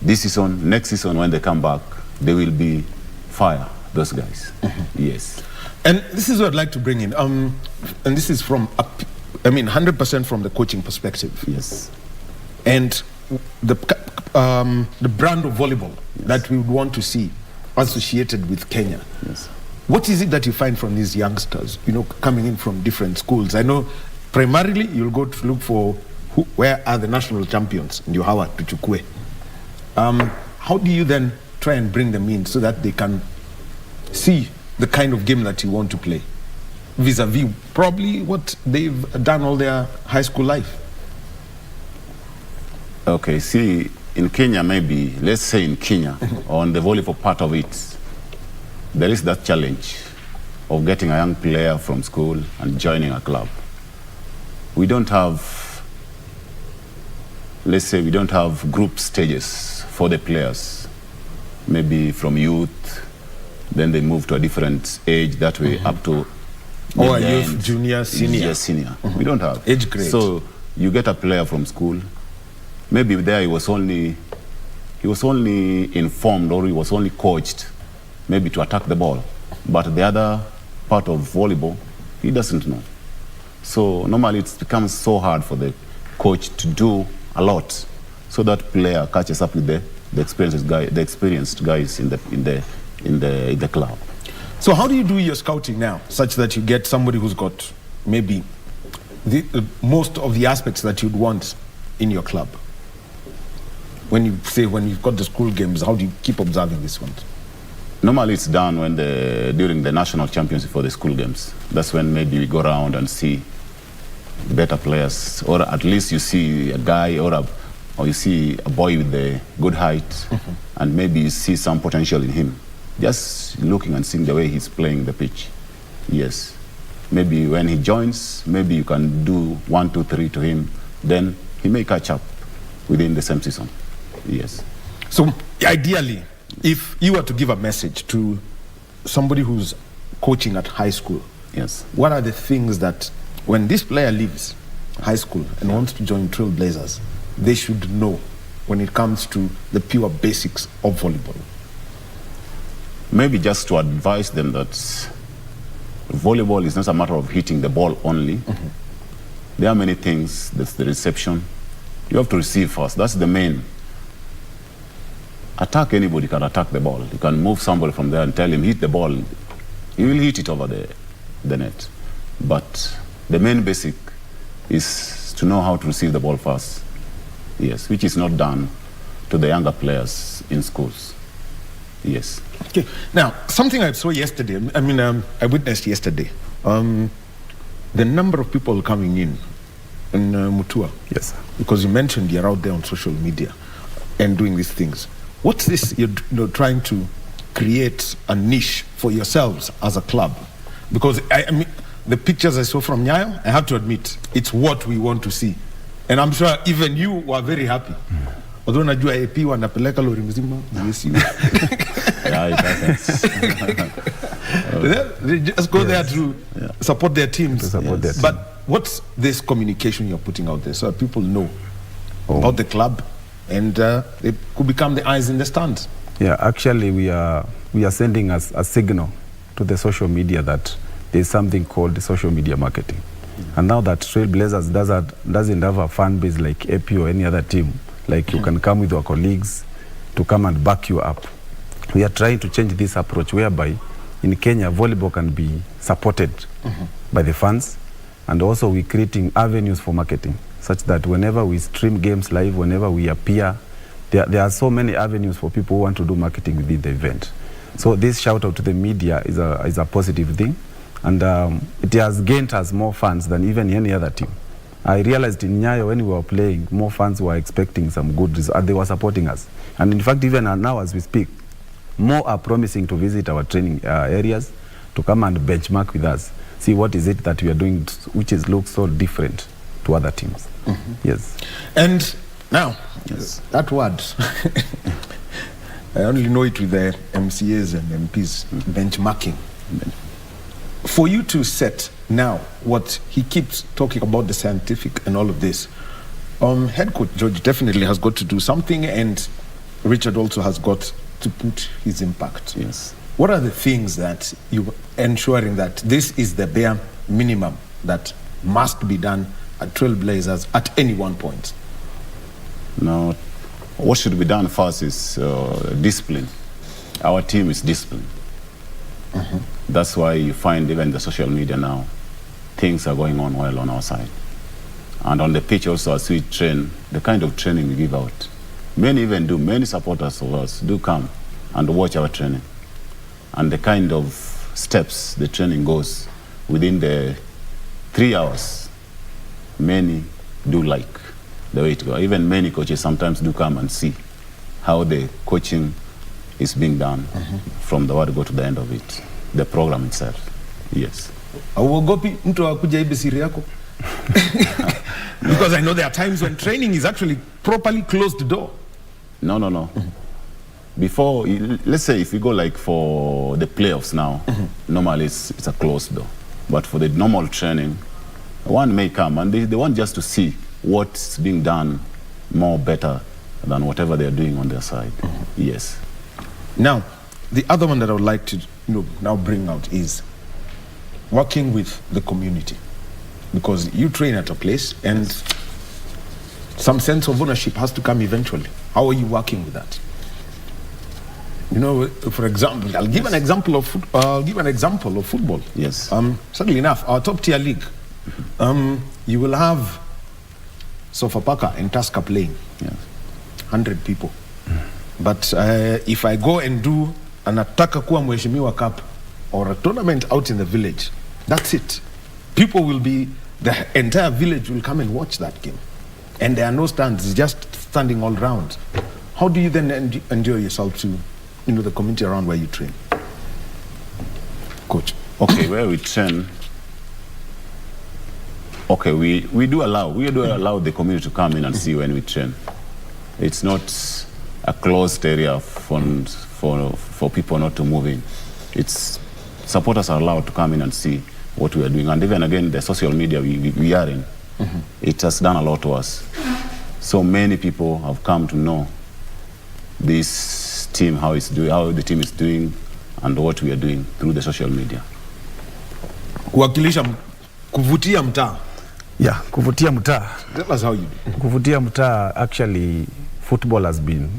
Speaker 20: this season, next season when they come back, they will be fire, those guys. Yes.
Speaker 4: And this is what I'd like to bring in. And this is from, 100% from the coaching perspective.
Speaker 20: Yes.
Speaker 4: And the brand of volleyball that we would want to see associated with Kenya.
Speaker 20: Yes.
Speaker 4: What is it that you find from these youngsters, coming in from different schools? I know primarily you'll go to look for where are the national champions, Ndiuhawa to Chukwe. How do you then try and bring them in so that they can see the kind of game that you want to play, vis-a-vis probably what they've done all their high school life?
Speaker 20: Okay, see, in Kenya, maybe, let's say in Kenya, on the volleyball part of it, there is that challenge of getting a young player from school and joining a club. We don't have, let's say we don't have group stages for the players. Maybe from youth, then they move to a different age, that way up to
Speaker 4: or youth, junior, senior.
Speaker 20: Yes, senior. We don't have.
Speaker 4: Age grade.
Speaker 20: So you get a player from school, maybe there he was only informed or he was only coached maybe to attack the ball, but the other part of volleyball he doesn't know. So normally it becomes so hard for the coach to do a lot so that player catches up with the experienced guys in the club.
Speaker 4: So how do you do your scouting now such that you get somebody who's got maybe most of the aspects that you'd want in your club? When you've got the school games, how do you keep observing this one?
Speaker 20: Normally it's done during the national championship for the school games. That's when maybe we go around and see better players, or at least you see a guy or you see a boy with a good height, and maybe you see some potential in him. Just looking and seeing the way he's playing the pitch. Yes. Maybe when he joins, maybe you can do 1, 2, 3 to him, then he may catch up within the same season. Yes.
Speaker 4: So ideally, if you were to give a message to somebody who's coaching at high school,
Speaker 20: yes,
Speaker 4: what are the things that when this player leaves high school and wants to join Trailblazers, they should know when it comes to the pure basics of volleyball?
Speaker 20: Maybe just to advise them that volleyball is not a matter of hitting the ball only. There are many things. There's the reception. You have to receive first. That's the main. Attack, anybody can attack the ball. You can move somebody from there and tell him, hit the ball. He will hit it over the net. But the main basic is to know how to receive the ball first. Yes, which is not done to the younger players in schools. Yes.
Speaker 4: Okay. Now, something I saw yesterday, I witnessed yesterday. the number of people coming in Mutua.
Speaker 21: Yes, sir.
Speaker 4: Because you mentioned you're out there on social media and doing these things. What's this you're trying to create a niche for yourselves as a club? Because I mean, the pictures I saw from Nyayo, I have to admit, it's what we want to see. And I'm sure even you were very happy. Although najua AP wanapeleka lori mzima, yes you.
Speaker 20: Yeah, it happens.
Speaker 4: They just go there to support their teams.
Speaker 21: To support their team.
Speaker 4: But what's this communication you're putting out there so that people know about the club and they could become the eyes in the stands?
Speaker 21: Yeah, actually we are sending us a signal to the social media that there's something called the social media marketing. And now that Trailblazers doesn't have a fan base like AP or any other team, like you can come with your colleagues to come and back you up. We are trying to change this approach whereby in Kenya, volleyball can be supported by the fans, and also we're creating avenues for marketing, such that whenever we stream games live, whenever we appear, there are so many avenues for people who want to do marketing within the event. So this shout out to the media is a positive thing, and it has gained us more fans than even any other team. I realized in Nyayo when we were playing, more fans were expecting some good results, and they were supporting us. And in fact, even now as we speak, more are promising to visit our training areas, to come and benchmark with us, see what is it that we are doing which looks so different to other teams. Yes.
Speaker 4: And now, that word, I only know it with the MCAs and MPs, benchmarking. For you to set now what he keeps talking about, the scientific and all of this, head coach George definitely has got to do something, and Richard also has got to put his impact.
Speaker 21: Yes.
Speaker 4: What are the things that you ensuring that this is the bare minimum that must be done at Trailblazers at any one point?
Speaker 20: Now, what should be done first is discipline. Our team is disciplined. That's why you find even the social media now, things are going on well on our side. And on the pitch also, as we train, the kind of training we give out, many supporters of us do come and watch our training. And the kind of steps the training goes within the 3 hours, many do like the way it goes. Even many coaches sometimes do come and see how the coaching is being done from the word go to the end of it, the program itself. Yes.
Speaker 4: Auogopi mtu akuja hivi siri yako? Because I know there are times when training is actually properly closed door.
Speaker 20: No. Before, let's say if you go like for the playoffs now, normally it's a closed door. But for the normal training, one may come and they want just to see what's being done more better than whatever they're doing on their side. Yes.
Speaker 4: Now, the other one that I would like to now bring out is working with the community. Because you train at a place and some sense of ownership has to come eventually. How are you working with that? You know, for example, I'll give an example of football.
Speaker 20: Yes.
Speaker 4: Certainly enough, our top tier league, you will have Sofapaka and Tusker playing.
Speaker 20: Yes.
Speaker 4: 100 people. But if I go and do an Ataka Kuwa Mheshimiwa Cup or a tournament out in the village, that's it. People will be, the entire village will come and watch that game. And there are no stands, it's just standing all around. How do you then endure yourself to, the community around where you train? Coach.
Speaker 20: Okay, where we train, okay, we do allow the community to come in and see when we train. It's not a closed area for people not to move in. It's supporters are allowed to come in and see what we are doing. And even again, the social media we are in, it has done a lot to us. So many people have come to know this team, how the team is doing, and what we are doing through the social media.
Speaker 4: Kuvutia mtaa.
Speaker 21: Yeah, kuvutia mtaa.
Speaker 4: Tell us how you do.
Speaker 21: Kuvutia mtaa, actually, football has been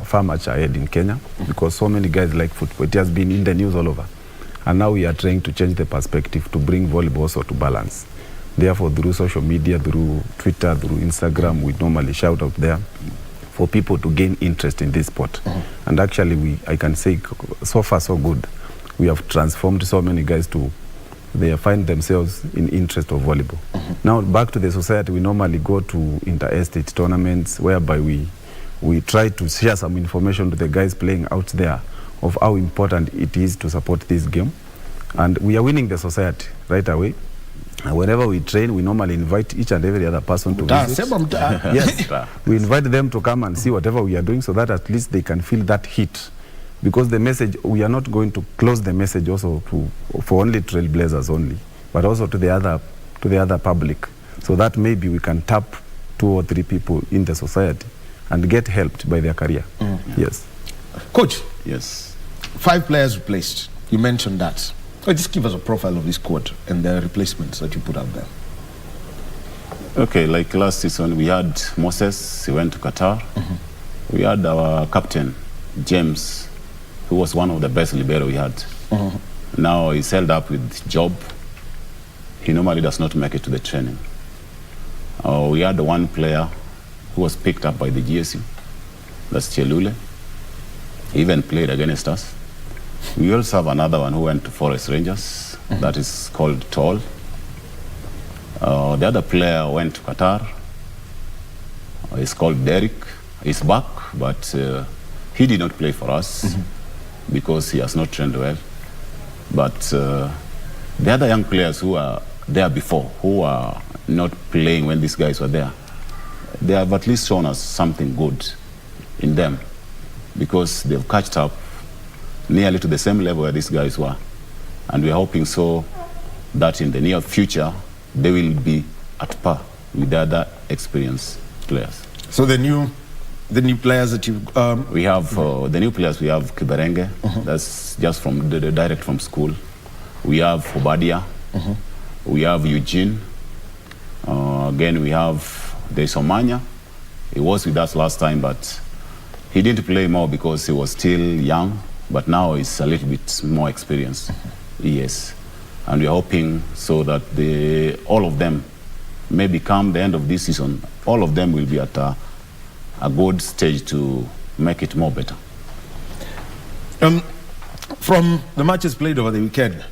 Speaker 21: far much ahead in Kenya because so many guys like football. It has been in the news all over. And now we are trying to change the perspective to bring volleyball also to balance. Therefore, through social media, through Twitter, through Instagram, we normally shout out there for people to gain interest in this sport. And actually, I can say, so far so good. We have transformed so many guys to they find themselves in interest of volleyball. Now back to the society, we normally go to inter-estate tournaments whereby we try to share some information to the guys playing out there of how important it is to support this game. And we are winning the society right away. And whenever we train, we normally invite each and every other person to visit. Yes, we invite them to come and see whatever we are doing so that at least they can feel that heat. Because the message, we are not going to close the message also for only trailblazers only, but also to the other public, so that maybe we can tap 2 or 3 people in the society and get helped by their career. Yes.
Speaker 4: Coach.
Speaker 20: Yes.
Speaker 4: 5 players replaced. You mentioned that. Just give us a profile of this squad and the replacements that you put out there.
Speaker 20: Okay, like last season, we had Moses, he went to Qatar. We had our captain, James, who was one of the best libero we had. Now he's held up with job. He normally does not make it to the training. We had one player who was picked up by the GSU. That's Chelule. He even played against us. We also have another one who went to Forest Rangers. That is called Toll. The other player went to Qatar. He's called Derek. He's back, but he did not play for us because he has not trained well. But the other young players who are there before, who are not playing when these guys were there, they have at least shown us something good in them, because they've catched up nearly to the same level where these guys were. And we're hoping so that in the near future, they will be at par with the other experienced players.
Speaker 4: So the new players that you...
Speaker 20: we have, the new players, we have Kiberenge, that's just from direct from school. We have Obadia, we have Eugene. Again, we have Desomanya. He was with us last time, but he didn't play more because he was still young. But now he's a little bit more experienced. Yes. And we're hoping so that all of them, maybe come the end of this season, all of them will be at a good stage to make it more better.
Speaker 4: From the matches played over the weekend,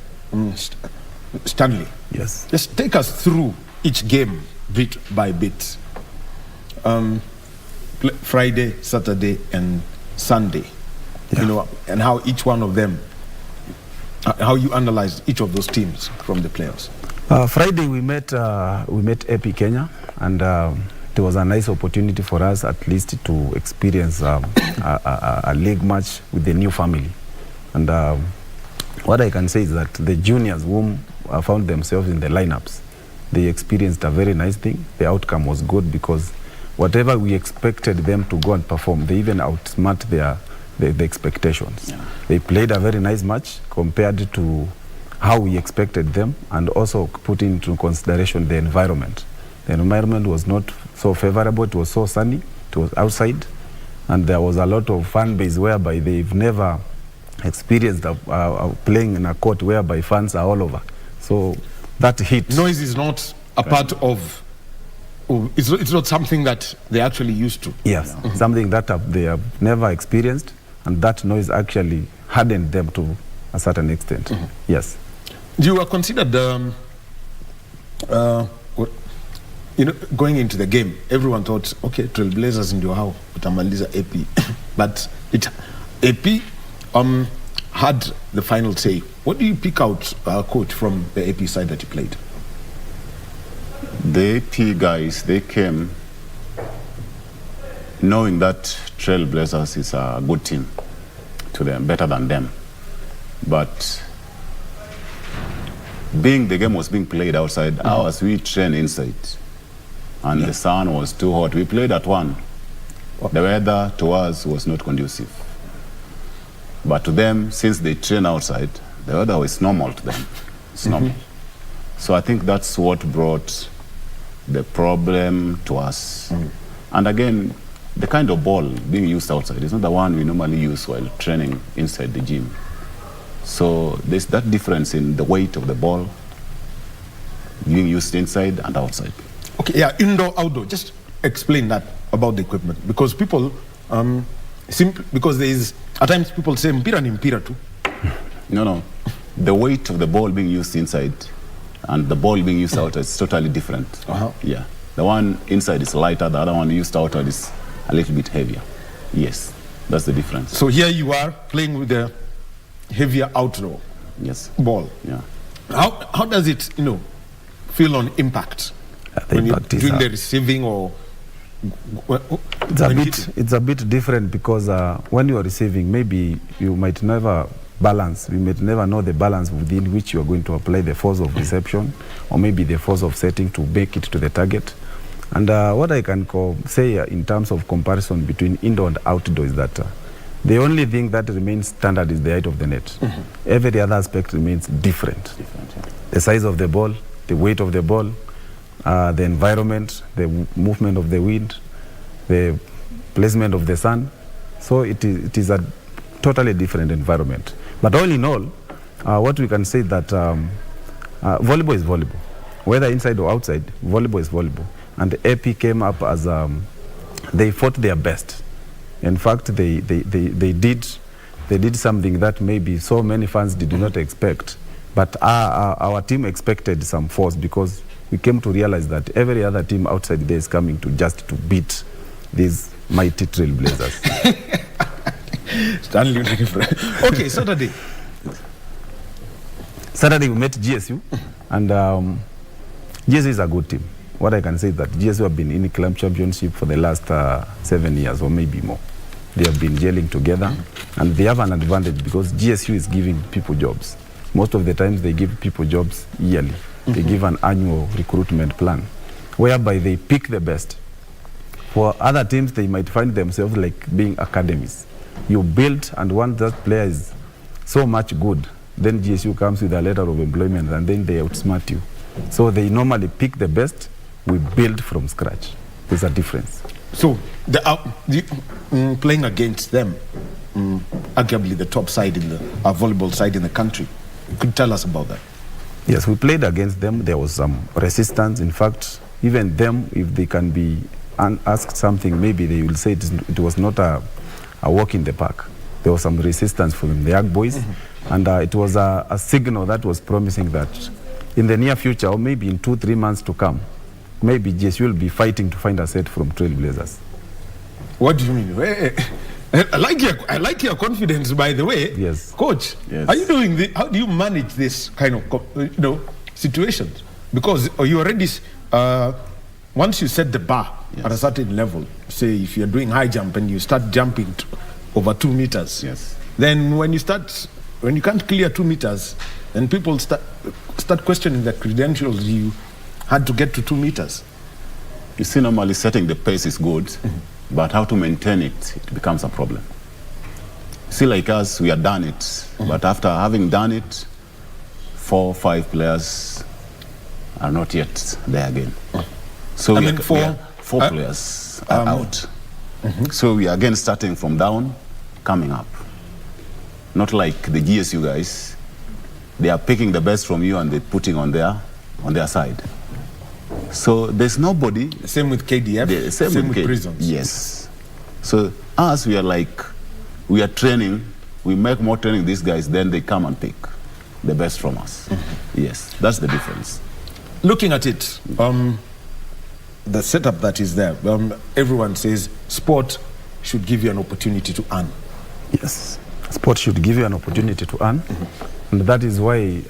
Speaker 4: Stanley,
Speaker 21: yes,
Speaker 4: just take us through each game bit by bit. Friday, Saturday, and Sunday. You know, and how each one of them, how you analyze each of those teams from the players.
Speaker 21: Friday we met AP Kenya, and it was a nice opportunity for us at least to experience a league match with the new family. And what I can say is that the juniors whom found themselves in the lineups, they experienced a very nice thing. The outcome was good because whatever we expected them to go and perform, they even outsmart the expectations. Yeah. They played a very nice match compared to how we expected them, and also put into consideration the environment. The environment was not so favorable. It was so sunny. It was outside, and there was a lot of fan base whereby they've never experienced playing in a court whereby fans are all over. So that hit.
Speaker 4: Noise is not a part of. It's not something that they're actually used to.
Speaker 21: Yes, something that they have never experienced, and that noise actually hardened them to a certain extent. Yes.
Speaker 4: You were considered, going into the game, everyone thought, okay, Trailblazers ndio hao, utamaliza AP. But AP had the final say. What do you pick out, coach, from the AP side that you played?
Speaker 20: The AP guys, they came knowing that Trailblazers is a good team to them, better than them. But being the game was being played outside, ours we trained inside. And the sun was too hot. We played at 1. The weather to us was not conducive. But to them, since they train outside, the weather was normal to them. It's normal. So I think that's what brought the problem to us. And again, the kind of ball being used outside is not the one we normally use while training inside the gym. So there's that difference in the weight of the ball being used inside and outside.
Speaker 4: Okay, yeah, indoor, outdoor. Just explain that about the equipment, because people, because there is at times people say mpira ni mpira too.
Speaker 20: No. the weight of the ball being used inside and the ball being used outside is totally different. Yeah. The one inside is lighter, the other one used outside is a little bit heavier. Yes, that's the difference.
Speaker 4: So here you are playing with the heavier outdoor ball.
Speaker 20: Yeah.
Speaker 4: How does it, feel on impact? When you're doing the receiving or...
Speaker 21: It's a bit different because when you are receiving, maybe you might never balance. You might never know the balance within which you are going to apply the force of reception or maybe the force of setting to make it to the target. And what I can say in terms of comparison between indoor and outdoor is that the only thing that remains standard is the height of the net. Every other aspect remains different. The size of the ball, the weight of the ball, the environment, the movement of the wind, the placement of the sun. So it is a totally different environment. But all in all, what we can say that volleyball is volleyball. Whether inside or outside, volleyball is volleyball. And the AP came up as they fought their best. In fact, they did something that maybe so many fans did not expect. But our team expected some force because we came to realize that every other team outside there is coming to just to beat these mighty Trailblazers.
Speaker 4: Okay, Saturday.
Speaker 21: Saturday we met GSU, and GSU is a good team. What I can say is that GSU have been in the club championship for the last 7 years or maybe more. They have been gelling together, and they have an advantage because GSU is giving people jobs. Most of the times they give people jobs yearly. They give an annual recruitment plan, whereby they pick the best. For other teams, they might find themselves like being academies. You build, and once that player is so much good, then GSU comes with a letter of employment, and then they outsmart you. So they normally pick the best. We build from scratch. There's a difference.
Speaker 4: So playing against them, arguably the top side in the volleyball side in the country, could you tell us about that?
Speaker 21: Yes, we played against them. There was some resistance. In fact, even them, if they can be asked something, maybe they will say it was not a walk in the park. There was some resistance from the young boys, and it was a signal that was promising that in the near future, or maybe in 2-3 months to come, maybe GSU will be fighting to find a set from Trailblazers.
Speaker 4: What do you mean? I like your confidence, by the way.
Speaker 21: Yes,
Speaker 4: coach.
Speaker 21: Yes.
Speaker 4: Are you doing how do you manage this kind of situations? Because you already once you set the bar at a certain level, say if you're doing high jump and you start jumping over 2 meters, then when you can't clear 2 meters, then people start questioning the credentials you had to get to 2 meters.
Speaker 20: You see, normally setting the pace is good, but how to maintain it becomes a problem. See, like us, we have done it, but after having done it, 4 or 5 players are not yet there again. So four players are out. So we are again starting from down, coming up. Not like the GSU guys. They are picking the best from you and they're putting on their side. So there's nobody.
Speaker 4: Same with KDF. Same with Prisons.
Speaker 20: Yes. So us, we are training. We make more training these guys, then they come and pick the best from us. Yes, that's the difference.
Speaker 4: Looking at it, the setup that is there, everyone says sport should give you an opportunity to earn.
Speaker 21: Yes, sport should give you an opportunity to earn. And that is why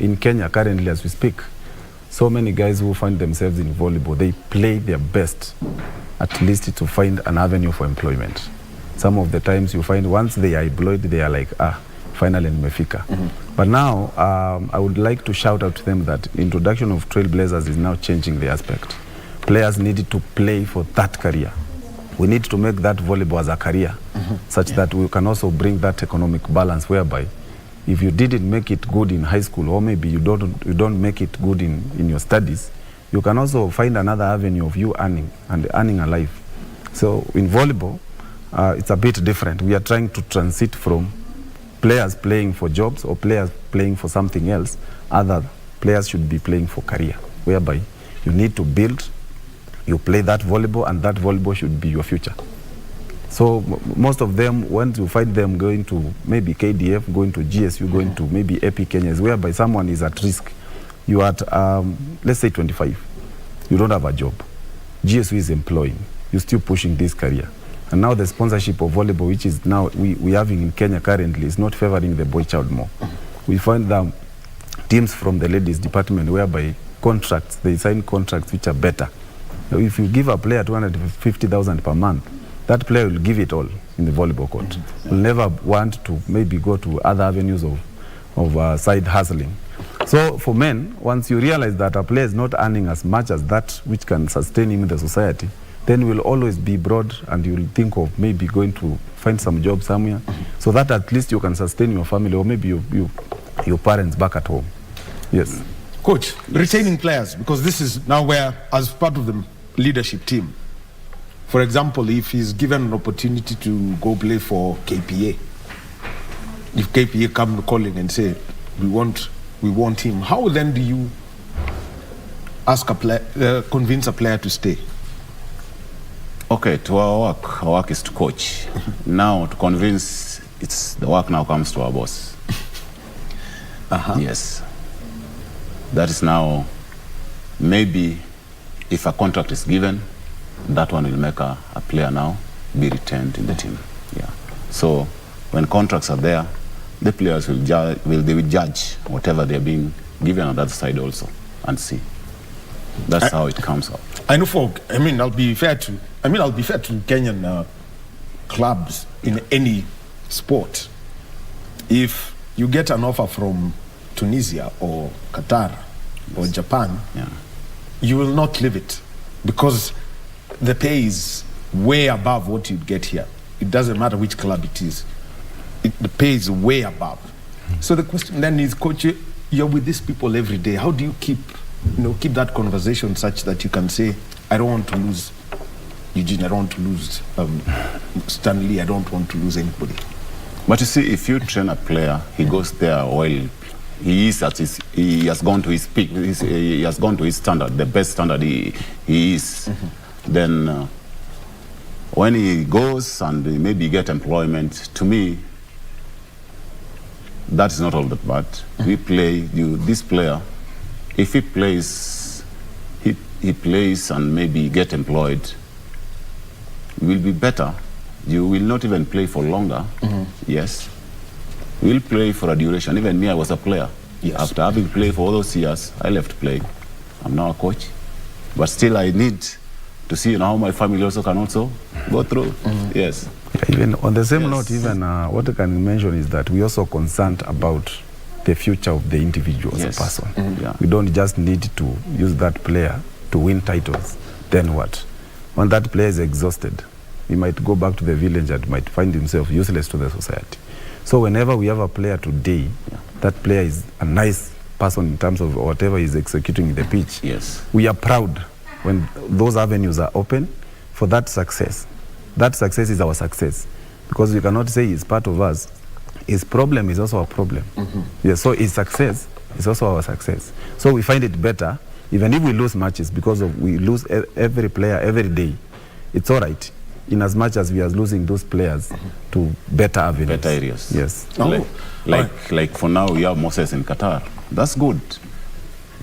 Speaker 21: in Kenya currently as we speak, so many guys who find themselves in volleyball, they play their best at least to find an avenue for employment. Some of the times you find once they are employed, they are like, finally nimefika. But now, I would like to shout out to them that the introduction of Trailblazers is now changing the aspect. Players need to play for that career. We need to make that volleyball as a career, such that we can also bring that economic balance whereby if you didn't make it good in high school, or maybe you don't make it good in your studies, you can also find another avenue of you earning and earning a life. So in volleyball, it's a bit different. We are trying to transit from players playing for jobs or players playing for something else. Other players should be playing for career, whereby you need to build, you play that volleyball, and that volleyball should be your future. So most of them, once you find them going to maybe KDF, going to GSU, going to maybe AP Kenya, whereby someone is at risk. You are at, let's say 25. You don't have a job. GSU is employing. You're still pushing this career. And now the sponsorship of volleyball, which is now we having in Kenya currently, is not favoring the boy child more. We find them teams from the ladies department whereby contracts, they sign contracts which are better. If you give a player 250,000 per month, that player will give it all in the volleyball court. Will never want to maybe go to other avenues of side hustling. So for men, once you realize that a player is not earning as much as that which can sustain him in the society, then you will always be broad and you will think of maybe going to find some job somewhere so that at least you can sustain your family or maybe your parents back at home. Yes.
Speaker 4: Coach, retaining players, because this is now where, as part of the leadership team, for example, if he's given an opportunity to go play for KPA, if KPA come calling and say, we want him, how then do you ask a player, convince a player to stay?
Speaker 20: Okay, to our work is to coach. Now to convince, the work now comes to our boss. Yes. That is now, maybe if a contract is given, that one will make a player now be retained in the team. Yeah. So when contracts are there, the players will judge whatever they're being given on that side also and see. That's how it comes out.
Speaker 4: I know, I'll be fair to Kenyan clubs in any sport. If you get an offer from Tunisia or Qatar or Japan, you will not leave it because the pay is way above what you'd get here. It doesn't matter which club it is. The pay is way above. So the question then is, coach, you're with these people every day. How do you keep that conversation such that you can say, I don't want to lose Eugene, I don't want to lose Stanley, I don't want to lose anybody.
Speaker 20: But you see, if you train a player, he goes there while he has gone to his peak, he has gone to his standard, the best standard he is. Then when he goes and maybe get employment, to me, that is not all that bad. We play, this player, if he plays, he plays and maybe get employed, will be better. You will not even play for longer. Yes. We'll play for a duration. Even me, I was a player. Yes. After having played for all those years, I left playing. I'm now a coach. But still, I need to see how my family also can also go through. Yes.
Speaker 21: Yeah, even on the same note, even what I can mention is that we also concerned about the future of the individual as a person. We don't just need to use that player to win titles. Then what? When that player is exhausted, he might go back to the village and might find himself useless to the society. So whenever we have a player today, that player is a nice person in terms of whatever he's executing in the pitch.
Speaker 20: Yes.
Speaker 21: We are proud when those avenues are open for that success. That success is our success. Because we cannot say he's part of us. His problem is also our problem. Yes, so his success is also our success. So we find it better, even if we lose matches, because we lose every player every day, it's all right. In as much as we are losing those players to better avenues.
Speaker 20: Better areas.
Speaker 21: Yes.
Speaker 20: Like for now, we have Moses in Qatar. That's good.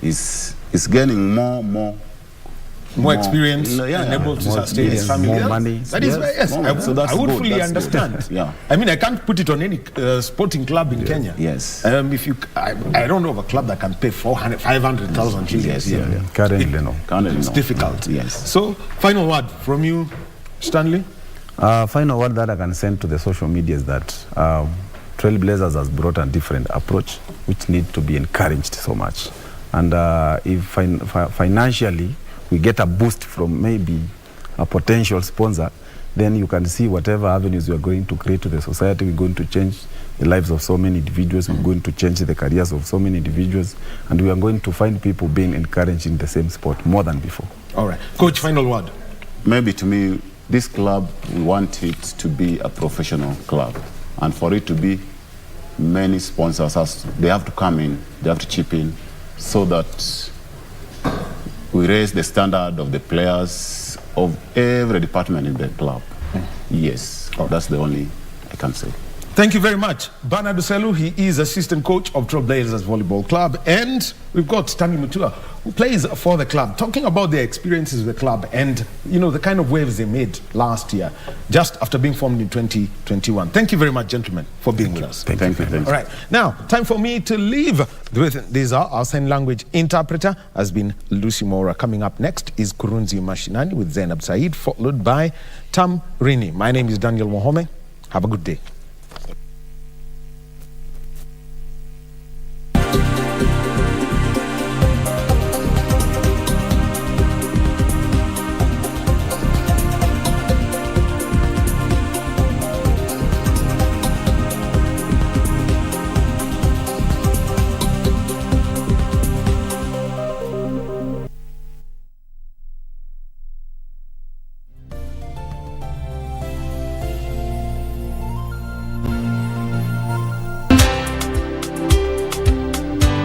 Speaker 20: He's gaining more
Speaker 4: experience, and able to sustain his family.
Speaker 21: More money.
Speaker 4: That is
Speaker 20: so that's
Speaker 4: I would
Speaker 20: good.
Speaker 4: fully
Speaker 20: That's
Speaker 4: understand.
Speaker 20: Yeah.
Speaker 4: I mean, I can't put it on any sporting club in Kenya.
Speaker 20: Yes.
Speaker 4: I don't know of a club that can pay 500,000 shillings.
Speaker 21: Currently, no.
Speaker 4: It's difficult.
Speaker 20: Yes.
Speaker 4: So, final word from you, Stanley?
Speaker 21: Final word that I can send to the social media is that Trailblazers has brought a different approach, which need to be encouraged so much. And if financially we get a boost from maybe a potential sponsor, then you can see whatever avenues we are going to create to the society, we're going to change the lives of so many individuals, we're going to change the careers of so many individuals, and we are going to find people being encouraged in the same sport more than before.
Speaker 4: All right. Coach, final word.
Speaker 20: Maybe to me, this club, we want it to be a professional club. And for it to be, many sponsors, they have to come in, they have to chip in, so that we raise the standard of the players of every department in the club. Yes. That's the only I can say.
Speaker 4: Thank you very much. Bernard Uselu, he is assistant coach of Trailblazers Volleyball Club. And we've got Stanley Mutua, who plays for the club, talking about their experiences with the club and, the kind of waves they made last year, just after being formed in 2021. Thank you very much, gentlemen, for being with us.
Speaker 20: Thank you.
Speaker 4: All right. Now, time for me to leave with this. Our sign language interpreter has been Lucy Mora. Coming up next is Kurunzi Mashinani with Zainab Said, followed by Tam Rini. My name is Daniel Mohome. Have a good day.